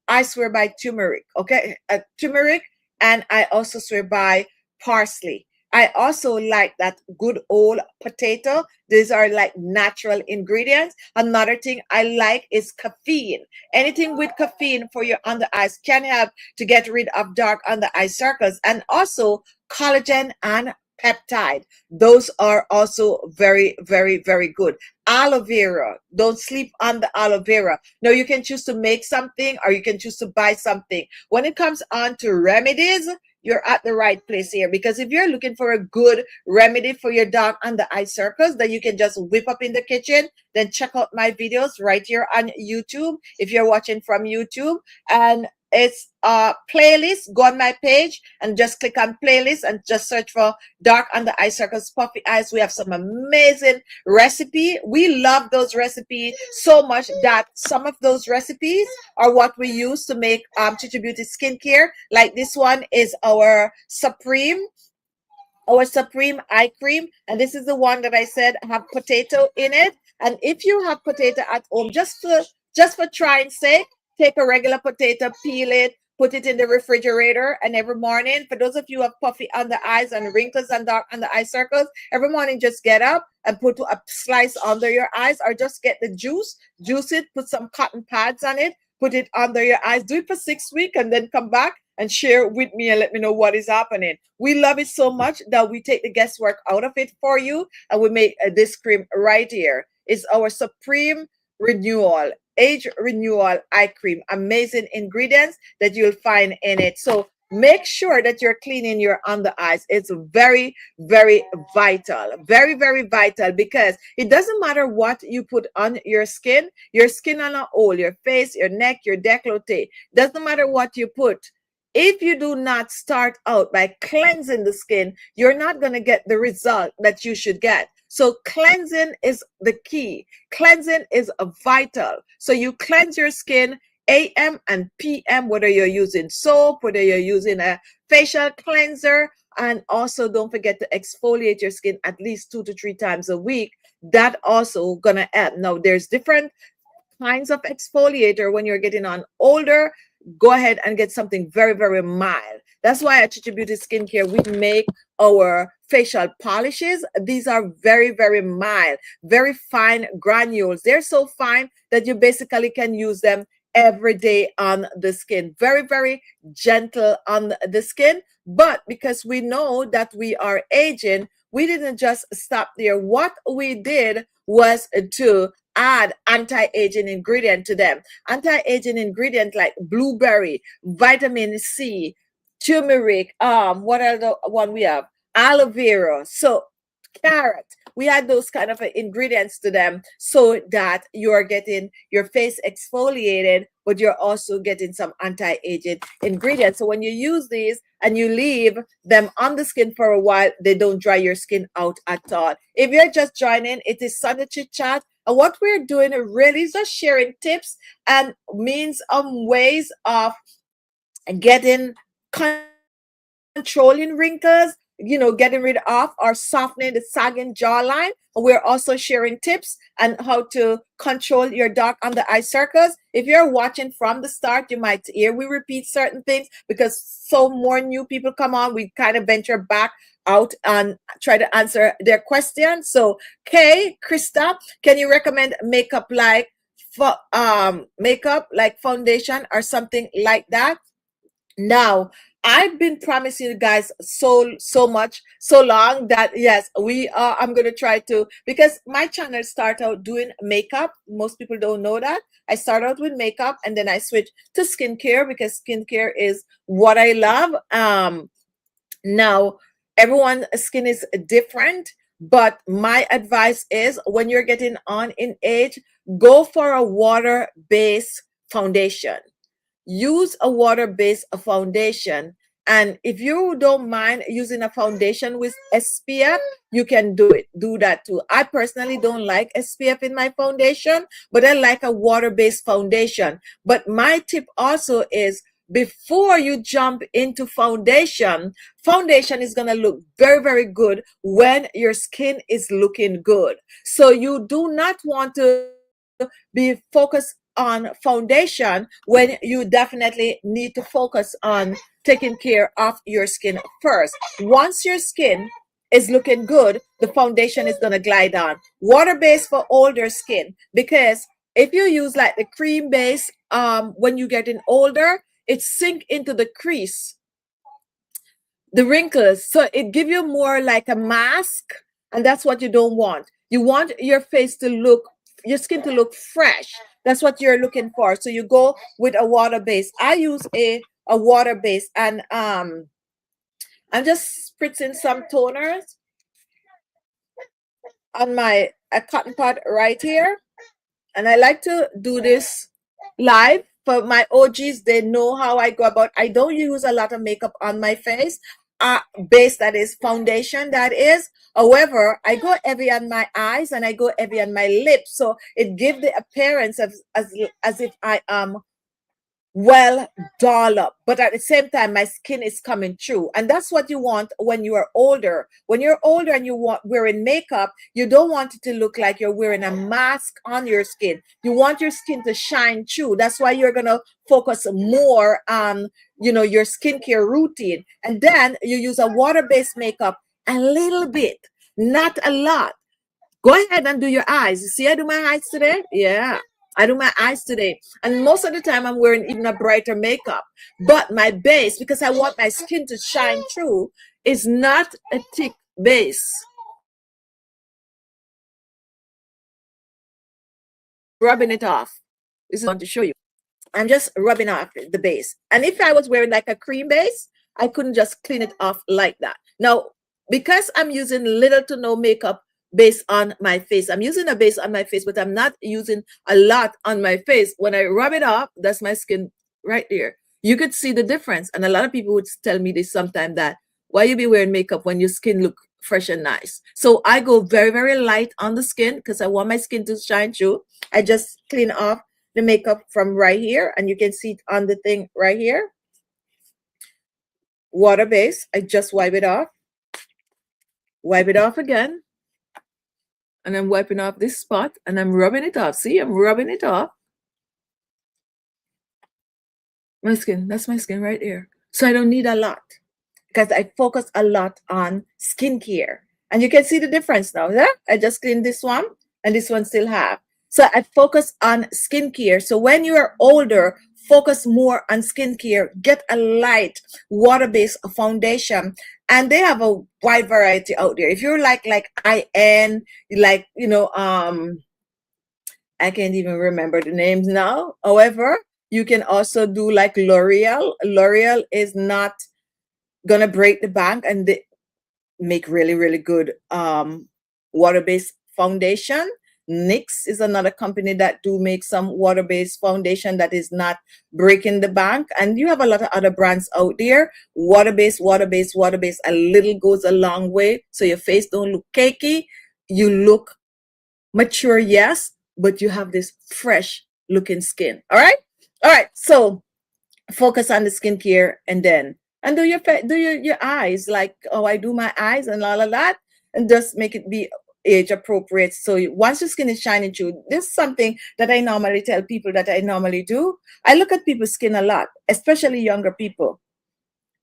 I swear by turmeric, okay? Turmeric, and I also swear by parsley. I also like that good old potato. These are like natural ingredients. Another thing I like is caffeine. Anything with caffeine for your under eyes can help to get rid of dark under eye circles, and also collagen and peptide. Those are also very, very, very good. Aloe vera. Don't sleep on the aloe vera. Now you can choose to make something or you can choose to buy something. When it comes on to remedies, you're at the right place here, because if you're looking for a good remedy for your dark under eye circles that you can just whip up in the kitchen, then check out my videos right here on YouTube if you're watching from YouTube. And it's a playlist. Go on my page and just click on playlist and just search for dark under eye circles, puffy eyes. We have some amazing recipe. We love those recipes so much that some of those recipes are what we use to make Chicha Beauty skincare. Like this one is our supreme eye cream, and this is the one that I said have potato in it. And if you have potato at home, just for trying sake, take a regular potato, peel it, put it in the refrigerator, and every morning, for those of you who have puffy under eyes and wrinkles and dark under eye circles, every morning just get up and put a slice under your eyes, or just get the juice it, put some cotton pads on it, put it under your eyes, do it for 6 weeks, and then come back and share with me and let me know what is happening. We love it so much that we take the guesswork out of it for you, and we make this cream right here. It's our Supreme Renewal Age Renewal Eye Cream. Amazing ingredients that you'll find in it. So make sure that you're cleaning your under eyes. It's very, very vital. Very, very vital, because it doesn't matter what you put on your skin on a whole, your face, your neck, your décolleté. Doesn't matter what you put. If you do not start out by cleansing the skin, you're not going to get the result that you should get. So cleansing is the key. Cleansing is vital. So you cleanse your skin AM and PM, whether you're using soap, whether you're using a facial cleanser, and also don't forget to exfoliate your skin at least 2 to 3 times a week. That also gonna help. Now there's different kinds of exfoliator. When you're getting on older, go ahead and get something very, very mild. That's why at Chicha Beauty Skincare, we make our facial polishes. These are very, very mild, very fine granules. They're so fine that you basically can use them every day on the skin. Very, very gentle on the skin. But because we know that we are aging, we didn't just stop there. What we did was to add anti-aging ingredient to them. Anti-aging ingredient like blueberry, vitamin C, turmeric, what are the one we have? Aloe vera, so carrot. We add those kind of ingredients to them so that you're getting your face exfoliated, but you're also getting some anti-aging ingredients. So when you use these and you leave them on the skin for a while, they don't dry your skin out at all. If you're just joining, it is Sunday Chit Chat. And what we're doing really is just sharing tips and means ways of getting controlling wrinkles, getting rid of or softening the sagging jawline. We're also sharing tips on how to control your dark under eye circles. If you're watching from the start, you might hear we repeat certain things because so more new people come on. We kind of venture back out and try to answer their questions. So, Kay, Krista, can you recommend makeup like foundation or something like that? Now, I've been promising you guys so much, so long that yes, we are. I'm gonna try to, because my channel start out doing makeup. Most people don't know that. I start out with makeup and then I switch to skincare because skincare is what I love. Now, everyone's skin is different, but my advice is when you're getting on in age, go for a water-based foundation. Use a water-based foundation. And if you don't mind using a foundation with SPF, you can do it. Do that too. I personally don't like SPF in my foundation, but I like a water-based foundation. But my tip also is before you jump into foundation, foundation is going to look very, very good when your skin is looking good. So you do not want to be focused on foundation when you definitely need to focus on taking care of your skin first. Once your skin is looking good, the foundation is going to glide on. Water based for older skin, because if you use like the cream base, when you're getting older, it sink into the crease, the wrinkles, so it give you more like a mask, and that's what you don't want. You want your face to look, your skin to look fresh. That's what you're looking for. So you go with a water base. I use a water base, and I'm just spritzing some toners on my a cotton pad right here. And I like to do this live for my OGs. They know how I go about. I don't use a lot of makeup on my face. Base, that is foundation, that is. However, I go heavy on my eyes and I go heavy on my lips. So it gives the appearance of as if I am well doll up, but at the same time my skin is coming through. And that's what you want when you are older. When you're older and you want wearing makeup, you don't want it to look like you're wearing a mask on your skin. You want your skin to shine through. That's why you're going to focus more on, you know, your skincare routine. And then you use a water-based makeup a little bit, not a lot. Go ahead and do your eyes. You see, I do my eyes today. Yeah, I do my eyes today. And most of the time I'm wearing even a brighter makeup. But my base, because I want my skin to shine through, is not a thick base. Rubbing it off. This is what I want to show you. I'm just rubbing off the base. And if I was wearing like a cream base, I couldn't just clean it off like that. Now, because I'm using little to no makeup base on my face, I'm using a base on my face, but I'm not using a lot on my face. When I rub it off, that's my skin right there. You could see the difference. And a lot of people would tell me this sometimes, that why you be wearing makeup when your skin look fresh and nice? So I go very, very light on the skin because I want my skin to shine through. I just clean off the makeup from right here, and you can see it on the thing right here. Water base. I just wipe it off again, and I'm wiping off this spot, and I'm rubbing it off. See, I'm rubbing it off. My skin, that's my skin right there. So I don't need a lot because I focus a lot on skincare. And you can see the difference now. Yeah? I just cleaned this one, and this one still have. So I focus on skincare. So when you are older, focus more on skincare. Get a light water-based foundation. And they have a wide variety out there. If you're like IN, like, you know, I can't even remember the names now. However, you can also do like L'Oreal. L'Oreal is not gonna break the bank, and they make really, really good water-based foundation. NYX is another company that do make some water-based foundation that is not breaking the bank. And you have a lot of other brands out there. Water-based, water-based, water-based. A little goes a long way. So your face don't look cakey. You look mature, yes, but you have this fresh looking skin. All right. All right. So focus on the skincare, and then do your eyes, like, oh, I do my eyes and all of that, and just make it be age appropriate. So once your skin is shining through, this is something that I normally tell people that I normally do. I look at people's skin a lot, especially younger people,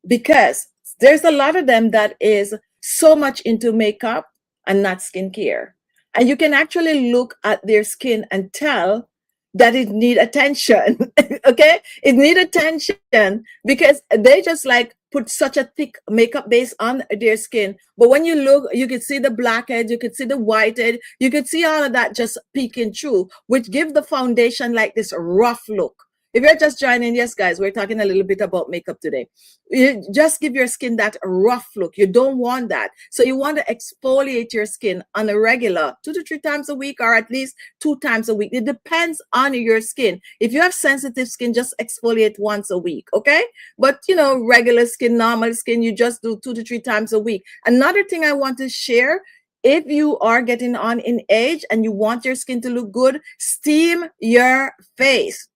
because there's a lot of them that is so much into makeup and not skincare. And you can actually look at their skin and tell that it need attention. Okay, it need attention because they just like put such a thick makeup base on their skin, but when you look, you could see the blackhead, you could see the whitehead, you could see all of that just peeking through, which give the foundation like this rough look. If you're just joining, yes guys, we're talking a little bit about makeup today. You just give your skin that rough look. You don't want that. So you want to exfoliate your skin on a regular 2 to 3 times a week, or at least 2 times a week. It depends on your skin. If you have sensitive skin, just exfoliate once a week, okay? But you know, regular skin, normal skin, you just do 2 to 3 times a week. Another thing I want to share, if you are getting on in age and you want your skin to look good, steam your face.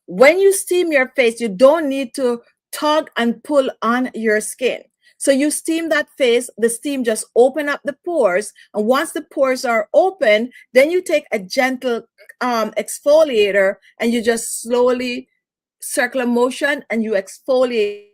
When you steam your face, you don't need to tug and pull on your skin. So you steam that face, the steam just open up the pores. And once the pores are open, then you take a gentle exfoliator and you just slowly circular motion and you exfoliate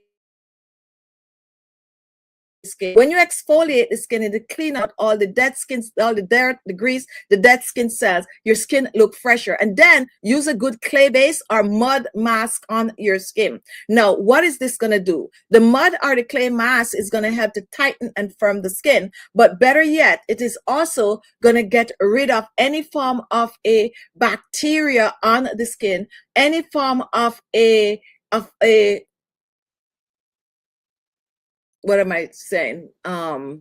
the skin. When you exfoliate the skin, it clean out all the dead skin, all the dirt, the grease, the dead skin cells. Your skin look fresher. And then use a good clay base or mud mask on your skin. Now, what is this going to do? The mud or the clay mask is going to help to tighten and firm the skin. But better yet, it is also going to get rid of any form of a bacteria on the skin, any form of a what am I saying? But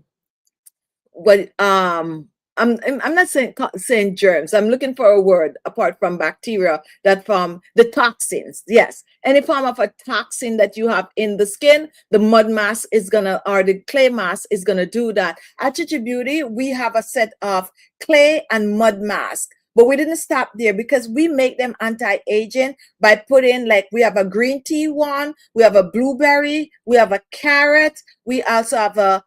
I'm not saying germs. I'm looking for a word apart from bacteria, that from the toxins. Yes, any form of a toxin that you have in the skin, the mud mask is gonna, or the clay mask is gonna do that. At Chichi Beauty, we have a set of clay and mud mask. But we didn't stop there because we make them anti-aging by putting, like, we have a green tea one, we have a blueberry, we have a carrot, we also have a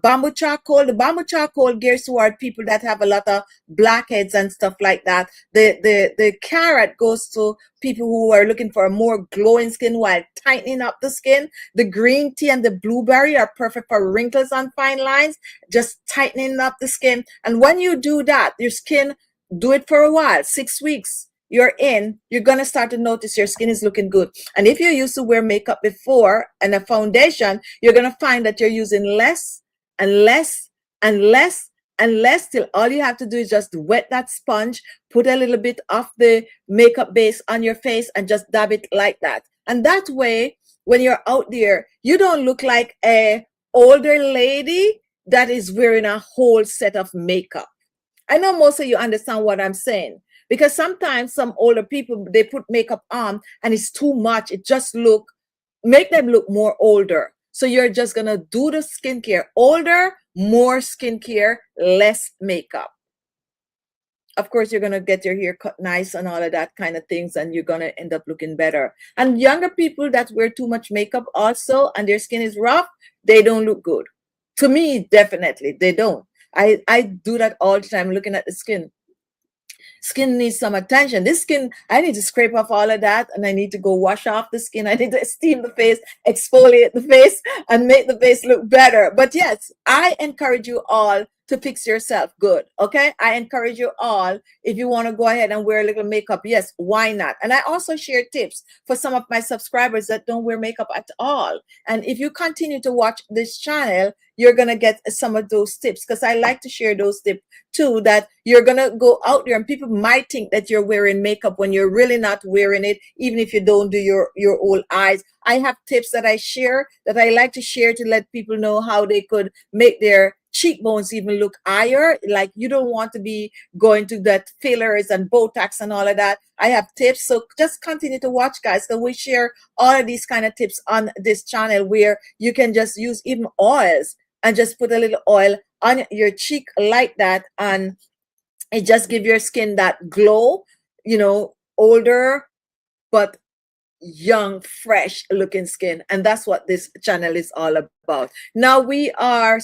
bamboo charcoal. The bamboo charcoal gears toward people that have a lot of blackheads and stuff like that. The carrot goes to people who are looking for a more glowing skin while tightening up the skin. The green tea and the blueberry are perfect for wrinkles and fine lines, just tightening up the skin. And when you do that, your skin, do it for a while, 6 weeks, you're going to start to notice your skin is looking good. And if you used to wear makeup before and a foundation, you're going to find that you're using less and less and less and less, till all you have to do is just wet that sponge, put a little bit of the makeup base on your face and just dab it like that. And that way, when you're out there, you don't look like a older lady that is wearing a whole set of makeup. I know most of you understand what I'm saying, because sometimes some older people, they put makeup on and it's too much. It just make them look more older. So you're just going to do the skincare older, more skincare, less makeup. Of course, you're going to get your hair cut nice and all of that kind of things, and you're going to end up looking better. And younger people that wear too much makeup also, and their skin is rough, they don't look good. To me, definitely, they don't. I do that all the time, looking at the skin. Skin needs some attention. This skin, I need to scrape off all of that, and I need to go wash off the skin. I need to steam the face, exfoliate the face, and make the face look better. But yes, I encourage you all to fix yourself good, okay? I encourage you all, if you want to go ahead and wear a little makeup, yes, why not? And I also share tips for some of my subscribers that don't wear makeup at all. And if you continue to watch this channel, you're going to get some of those tips, because I like to share those tips too, that you're going to go out there and people might think that you're wearing makeup when you're really not wearing it, even if you don't do your whole eyes. I have tips that I share, that I like to share, to let people know how they could make their cheekbones even look higher. Like, you don't want to be going to that fillers and Botox and all of that. I have tips. So just continue to watch, guys, because we share all of these kind of tips on this channel, where you can just use even oils and just put a little oil on your cheek like that, and it just give your skin that glow, you know, older but young, fresh looking skin. And that's what this channel is all about. Now we are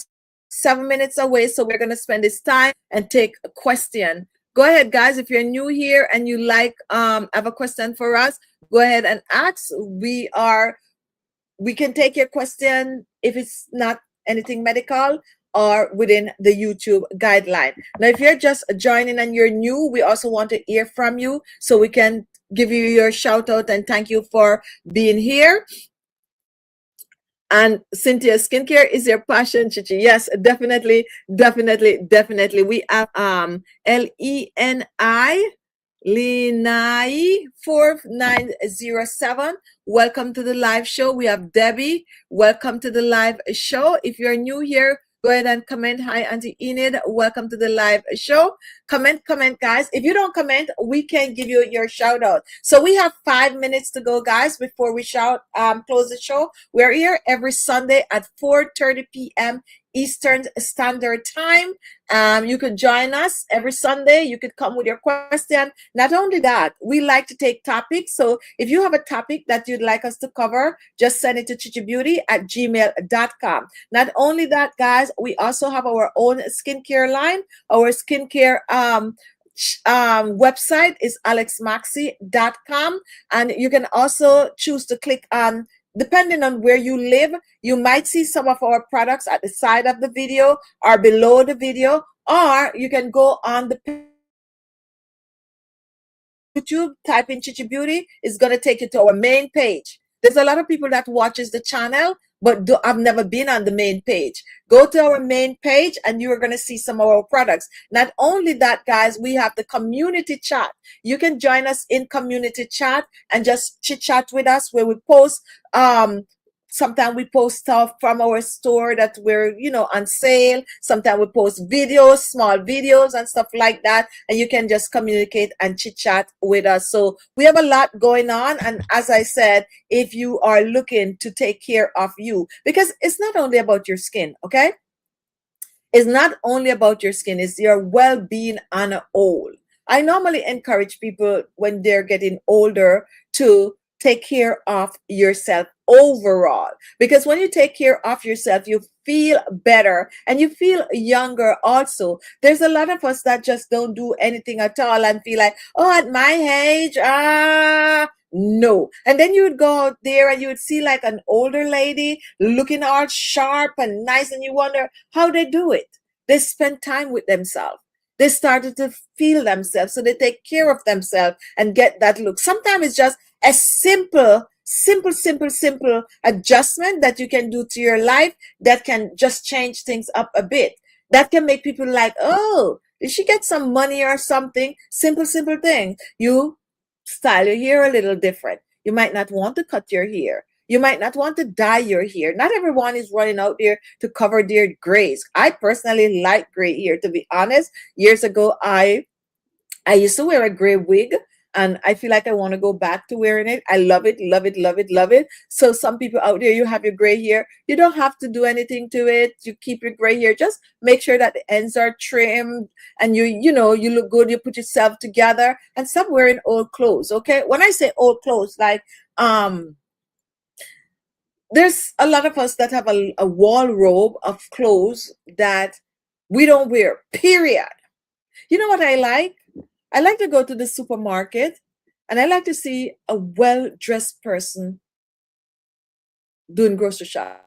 7 minutes away, so we're going to spend this time and take a question. Go ahead, guys. If you're new here and you like have a question for us, go ahead and ask. We can take your question if it's not anything medical. or within the YouTube guideline. Now, if you're just joining and you're new, we also want to hear from you so we can give you your shout out and thank you for being here. And Cynthia, skincare is your passion, Chichi. Yes, definitely, definitely, definitely. We have Lenai 4907. Welcome to the live show. We have Debbie. Welcome to the live show. If you're new here, go ahead and comment. Hi, Auntie Enid. Welcome to the live show. Comment, guys. If you don't comment, we can give you your shout out. So we have 5 minutes to go, guys, before we close the show. We're here every Sunday at 4:30 p.m. Eastern Standard Time. You could join us every Sunday. You could come with your question. Not only that, we like to take topics. So if you have a topic that you'd like us to cover, just send it to chichibeauty@gmail.com. Not only that, guys, we also have our own skincare line. Our skincare website is alexmaxi.com. And you can also choose to click on, depending on where you live, you might see some of our products at the side of the video or below the video, or you can go on the YouTube, type in Chichi Beauty, it's going to take you to our main page. There's a lot of people that watches the channel, but I've never been on the main page. Go to our main page and you're going to see some of our products. Not only that, guys, we have the community chat. You can join us in community chat and just chit chat with us where we post, sometimes we post stuff from our store that we're, on sale. Sometimes we post videos, small videos and stuff like that. And you can just communicate and chit chat with us. So we have a lot going on. And as I said, if you are looking to take care of you, because it's not only about your skin, okay? It's not only about your skin, it's your well-being on a whole. I normally encourage people when they're getting older to take care of yourself overall, because when you take care of yourself, you feel better and you feel younger also. There's a lot of us that just don't do anything at all and feel like, oh, at my age, no. And then you would go out there and you would see like an older lady looking all sharp and nice, and you wonder how they do it. They spend time with themselves. They started to feel themselves, so they take care of themselves and get that look. Sometimes it's just a simple adjustment that you can do to your life that can just change things up a bit. That can make people like, oh, did she get some money or something? Simple thing. You style your hair a little different. You might not want to cut your hair. You might not want to dye your hair. Not everyone is running out there to cover their grays. I personally like gray hair, to be honest. Years ago, I used to wear a gray wig, and I feel like I want to go back to wearing it. I love it, love it, love it, love it. So some people out there, you have your gray hair. You don't have to do anything to it. You keep your gray hair. Just make sure that the ends are trimmed and you look good. You put yourself together and stop wearing old clothes, okay? When I say old clothes, like, there's a lot of us that have a wardrobe of clothes that we don't wear, period. You know what I like? I like to go to the supermarket and I like to see a well-dressed person doing grocery shopping.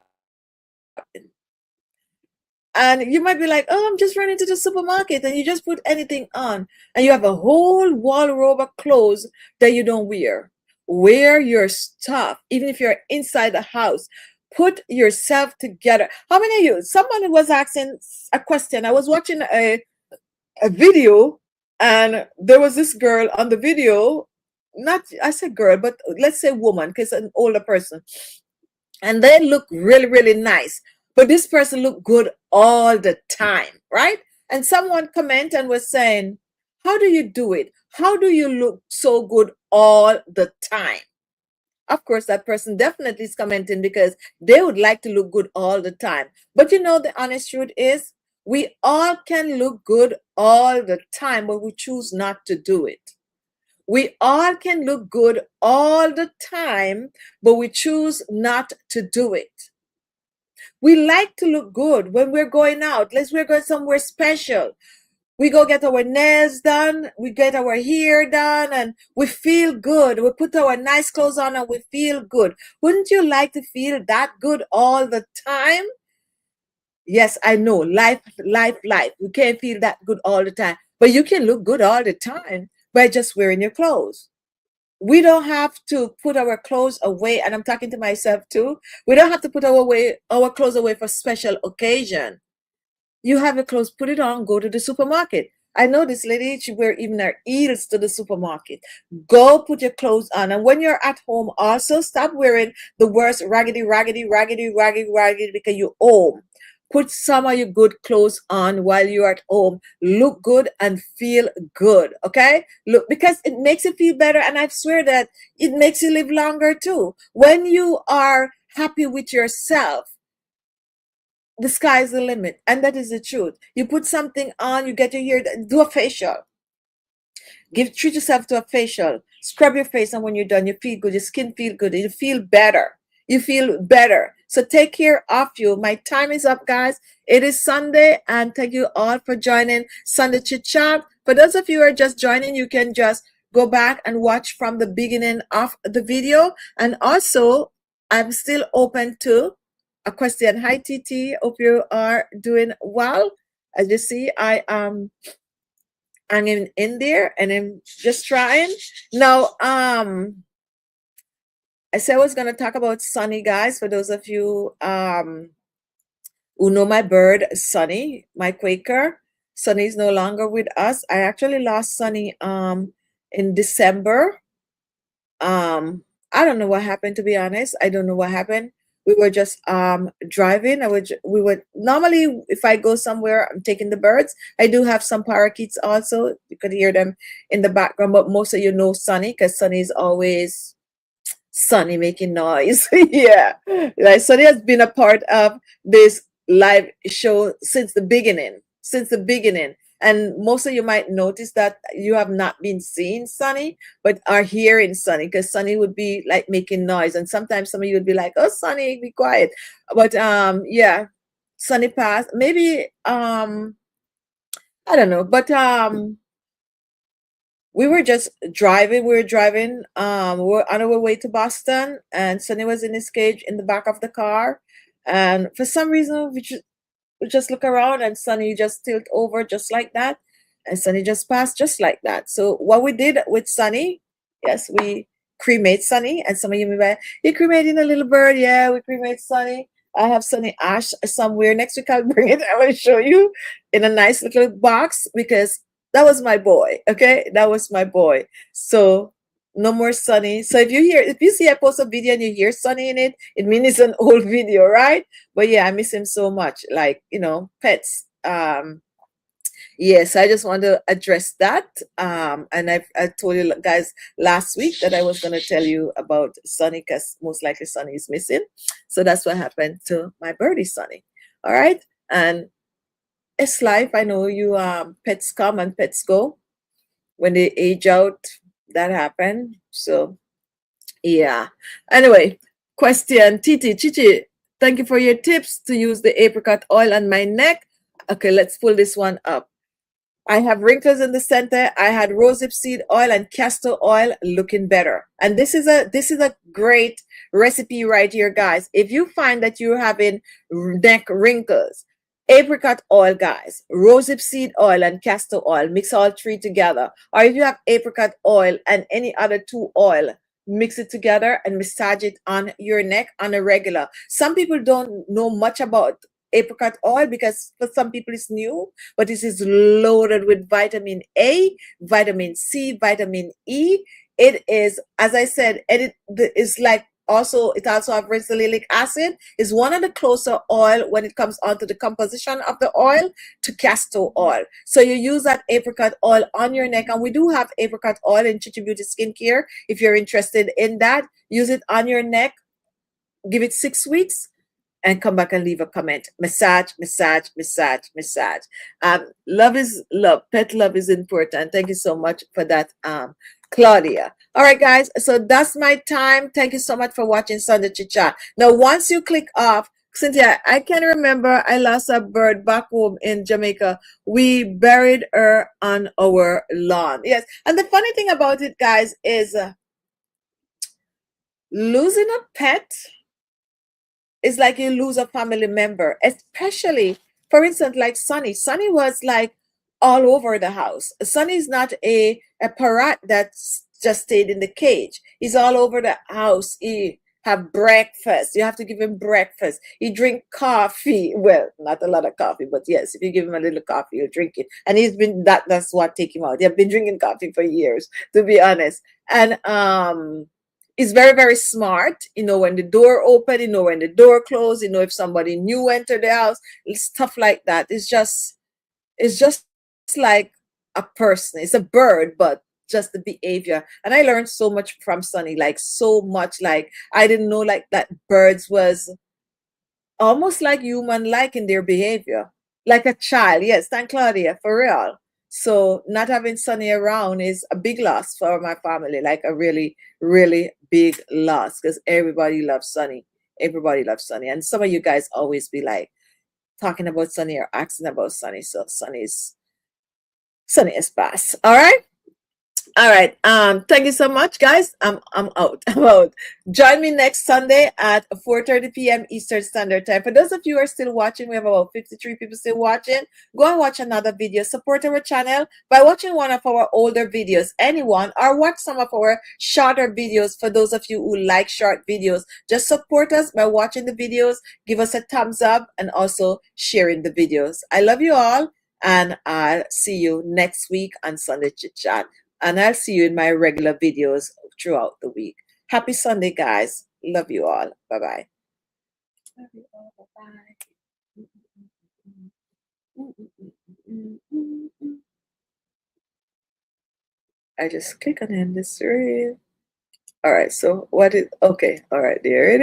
And you might be like, oh, I'm just running to the supermarket, and you just put anything on and you have a whole wardrobe of clothes that you don't wear. Wear your stuff, even if you're inside the house. Put yourself together. How many of you? Someone was asking a question. I was watching a video, and there was this girl on the video. Not, I said girl, but let's say woman, because an older person. And they look really, really nice. But this person looked good all the time, right? And someone commented and was saying, how do you do it? How do you look so good all the time? Of course, that person definitely is commenting because they would like to look good all the time. But the honest truth is, we all can look good all the time, but we choose not to do it. We all can look good all the time, but we choose not to do it. We like to look good when we're going out. We're going somewhere special. We go get our nails done, we get our hair done, and we feel good. We put our nice clothes on and we feel good. Wouldn't you like to feel that good all the time? Yes, I know. Life. We can't feel that good all the time. But you can look good all the time by just wearing your clothes. We don't have to put our clothes away, and I'm talking to myself too. We don't have to put our clothes away for special occasion. You have your clothes, put it on, go to the supermarket. I know this lady, she wear even her heels to the supermarket. Go put your clothes on. And when you're at home, also stop wearing the worst raggedy because you're home. Put some of your good clothes on while you're at home. Look good and feel good. Okay? Look, because it makes you feel better. And I swear that it makes you live longer too. When you are happy with yourself, the sky is the limit, and that is the truth. You put something on, you get your hair, do a facial, treat yourself to a facial, scrub your face, and when you're done, you feel good, your skin feel good, you feel better, so take care of you. My time is up, guys. It is Sunday, and thank you all for joining Sunday Chit Chat. For those of you who are just joining, you can just go back and watch from the beginning of the video. And also, I'm still open to a question. Hi, TT. Hope you are doing well. As you see, I'm in there, and I'm just trying. Now, I said I was gonna talk about Sunny, guys. For those of you who know my bird, Sunny, my Quaker. Sunny is no longer with us. I actually lost Sunny in December. I don't know what happened, to be honest. I don't know what happened. We were just driving. We would normally, if I go somewhere, I'm taking the birds. I do have some parakeets also. You could hear them in the background, but most of you know Sunny, because Sunny is always Sunny making noise. Yeah, like Sunny has been a part of this live show since the beginning. And most of you might notice that you have not been seeing Sunny, but are hearing Sunny, because Sunny would be like making noise, and sometimes some of you would be like, "Oh, Sunny, be quiet." But yeah, Sunny passed. Maybe I don't know, but we were just driving. We were driving. We were on our way to Boston, and Sunny was in his cage in the back of the car. And for some reason, we just look around, and Sunny just tilt over just like that, and Sunny just passed just like that. So what we did with Sunny, yes, we cremate Sunny. And some of you may be like, "You cremating a little bird?" Yeah, we cremate Sunny. I have Sunny ash somewhere. Next week I'll bring it. I will show you in a nice little box, because that was my boy. Okay, that was my boy. So no more Sunny. So if you see I post a video and you hear Sunny in it, it means it's an old video, right? But yeah, I miss him so much. Like, pets. Yes, I just want to address that. And I told you guys last week that I was going to tell you about Sunny, because most likely Sunny is missing. So that's what happened to my birdie Sunny. All right. And it's life. I know you pets come and pets go. When they age out, that happened. So yeah. Anyway, question. Titi, Chichi, thank you for your tips to use the apricot oil on my neck. Okay, let's pull this one up. I have wrinkles in the center. I had rosehip seed oil and castor oil, looking better. And this is a great recipe right here, guys. If you find that you're having neck wrinkles, apricot oil, guys, rosehip seed oil and castor oil, mix all three together. Or if you have apricot oil and any other two oil, mix it together and massage it on your neck on a regular. Some people don't know much about apricot oil, because for some people it's new, but this is loaded with vitamin A, vitamin C, vitamin E. It is, as I said, is like it also have ricinoleic acid. Is one of the closer oil when it comes onto the composition of the oil to castor oil. So you use that apricot oil on your neck, and we do have apricot oil in Chichi Beauty Skincare. If you're interested in that, use it on your neck, give it 6 weeks, and come back and leave a comment. Massage. Love is love. Pet love is important. Thank you so much for that, Claudia. All right, guys. So that's my time. Thank you so much for watching Sunday Chit Chat. Now, once you click off, Cynthia, I can remember I lost a bird back home in Jamaica. We buried her on our lawn. Yes. And the funny thing about it, guys, is losing a pet it's like you lose a family member, especially, for instance, like Sonny. Sonny was like all over the house. Sonny's not a parrot that's just stayed in the cage. He's all over the house. He have breakfast. You have to give him breakfast. He drink coffee. Well, not a lot of coffee, but yes, if you give him a little coffee, he'll drink it. And he's been that's what take him out. They've been drinking coffee for years, to be honest. And he's very, very smart. You know when the door open, you know when the door closed, you know if somebody new entered the house, stuff like that. It's just like a person. It's a bird, but just the behavior. And I learned so much from Sunny, like so much. Like I didn't know like that birds was almost like human like in their behavior. Like a child. Yes, thank Claudia, for real. So not having Sunny around is a big loss for my family, like a really, really big loss because everybody loves Sunny. Everybody loves Sunny. And some of you guys always be like talking about Sunny or asking about Sunny. So Sunny is pass. All right. All right. Thank you so much, guys. I'm out. I'm out. Join me next Sunday at 4:30 p.m. Eastern Standard Time. For those of you who are still watching, we have about 53 people still watching. Go and watch another video. Support our channel by watching one of our older videos, anyone, or watch some of our shorter videos. For those of you who like short videos, just support us by watching the videos. Give us a thumbs up and also sharing the videos. I love you all, and I'll see you next week on Sunday Chit Chat. And I'll see you in my regular videos throughout the week. Happy Sunday, guys. Love you all. Bye-bye. Love you all. Bye-bye. I just click on end this screen. All right. So what is, okay. All right. There it is.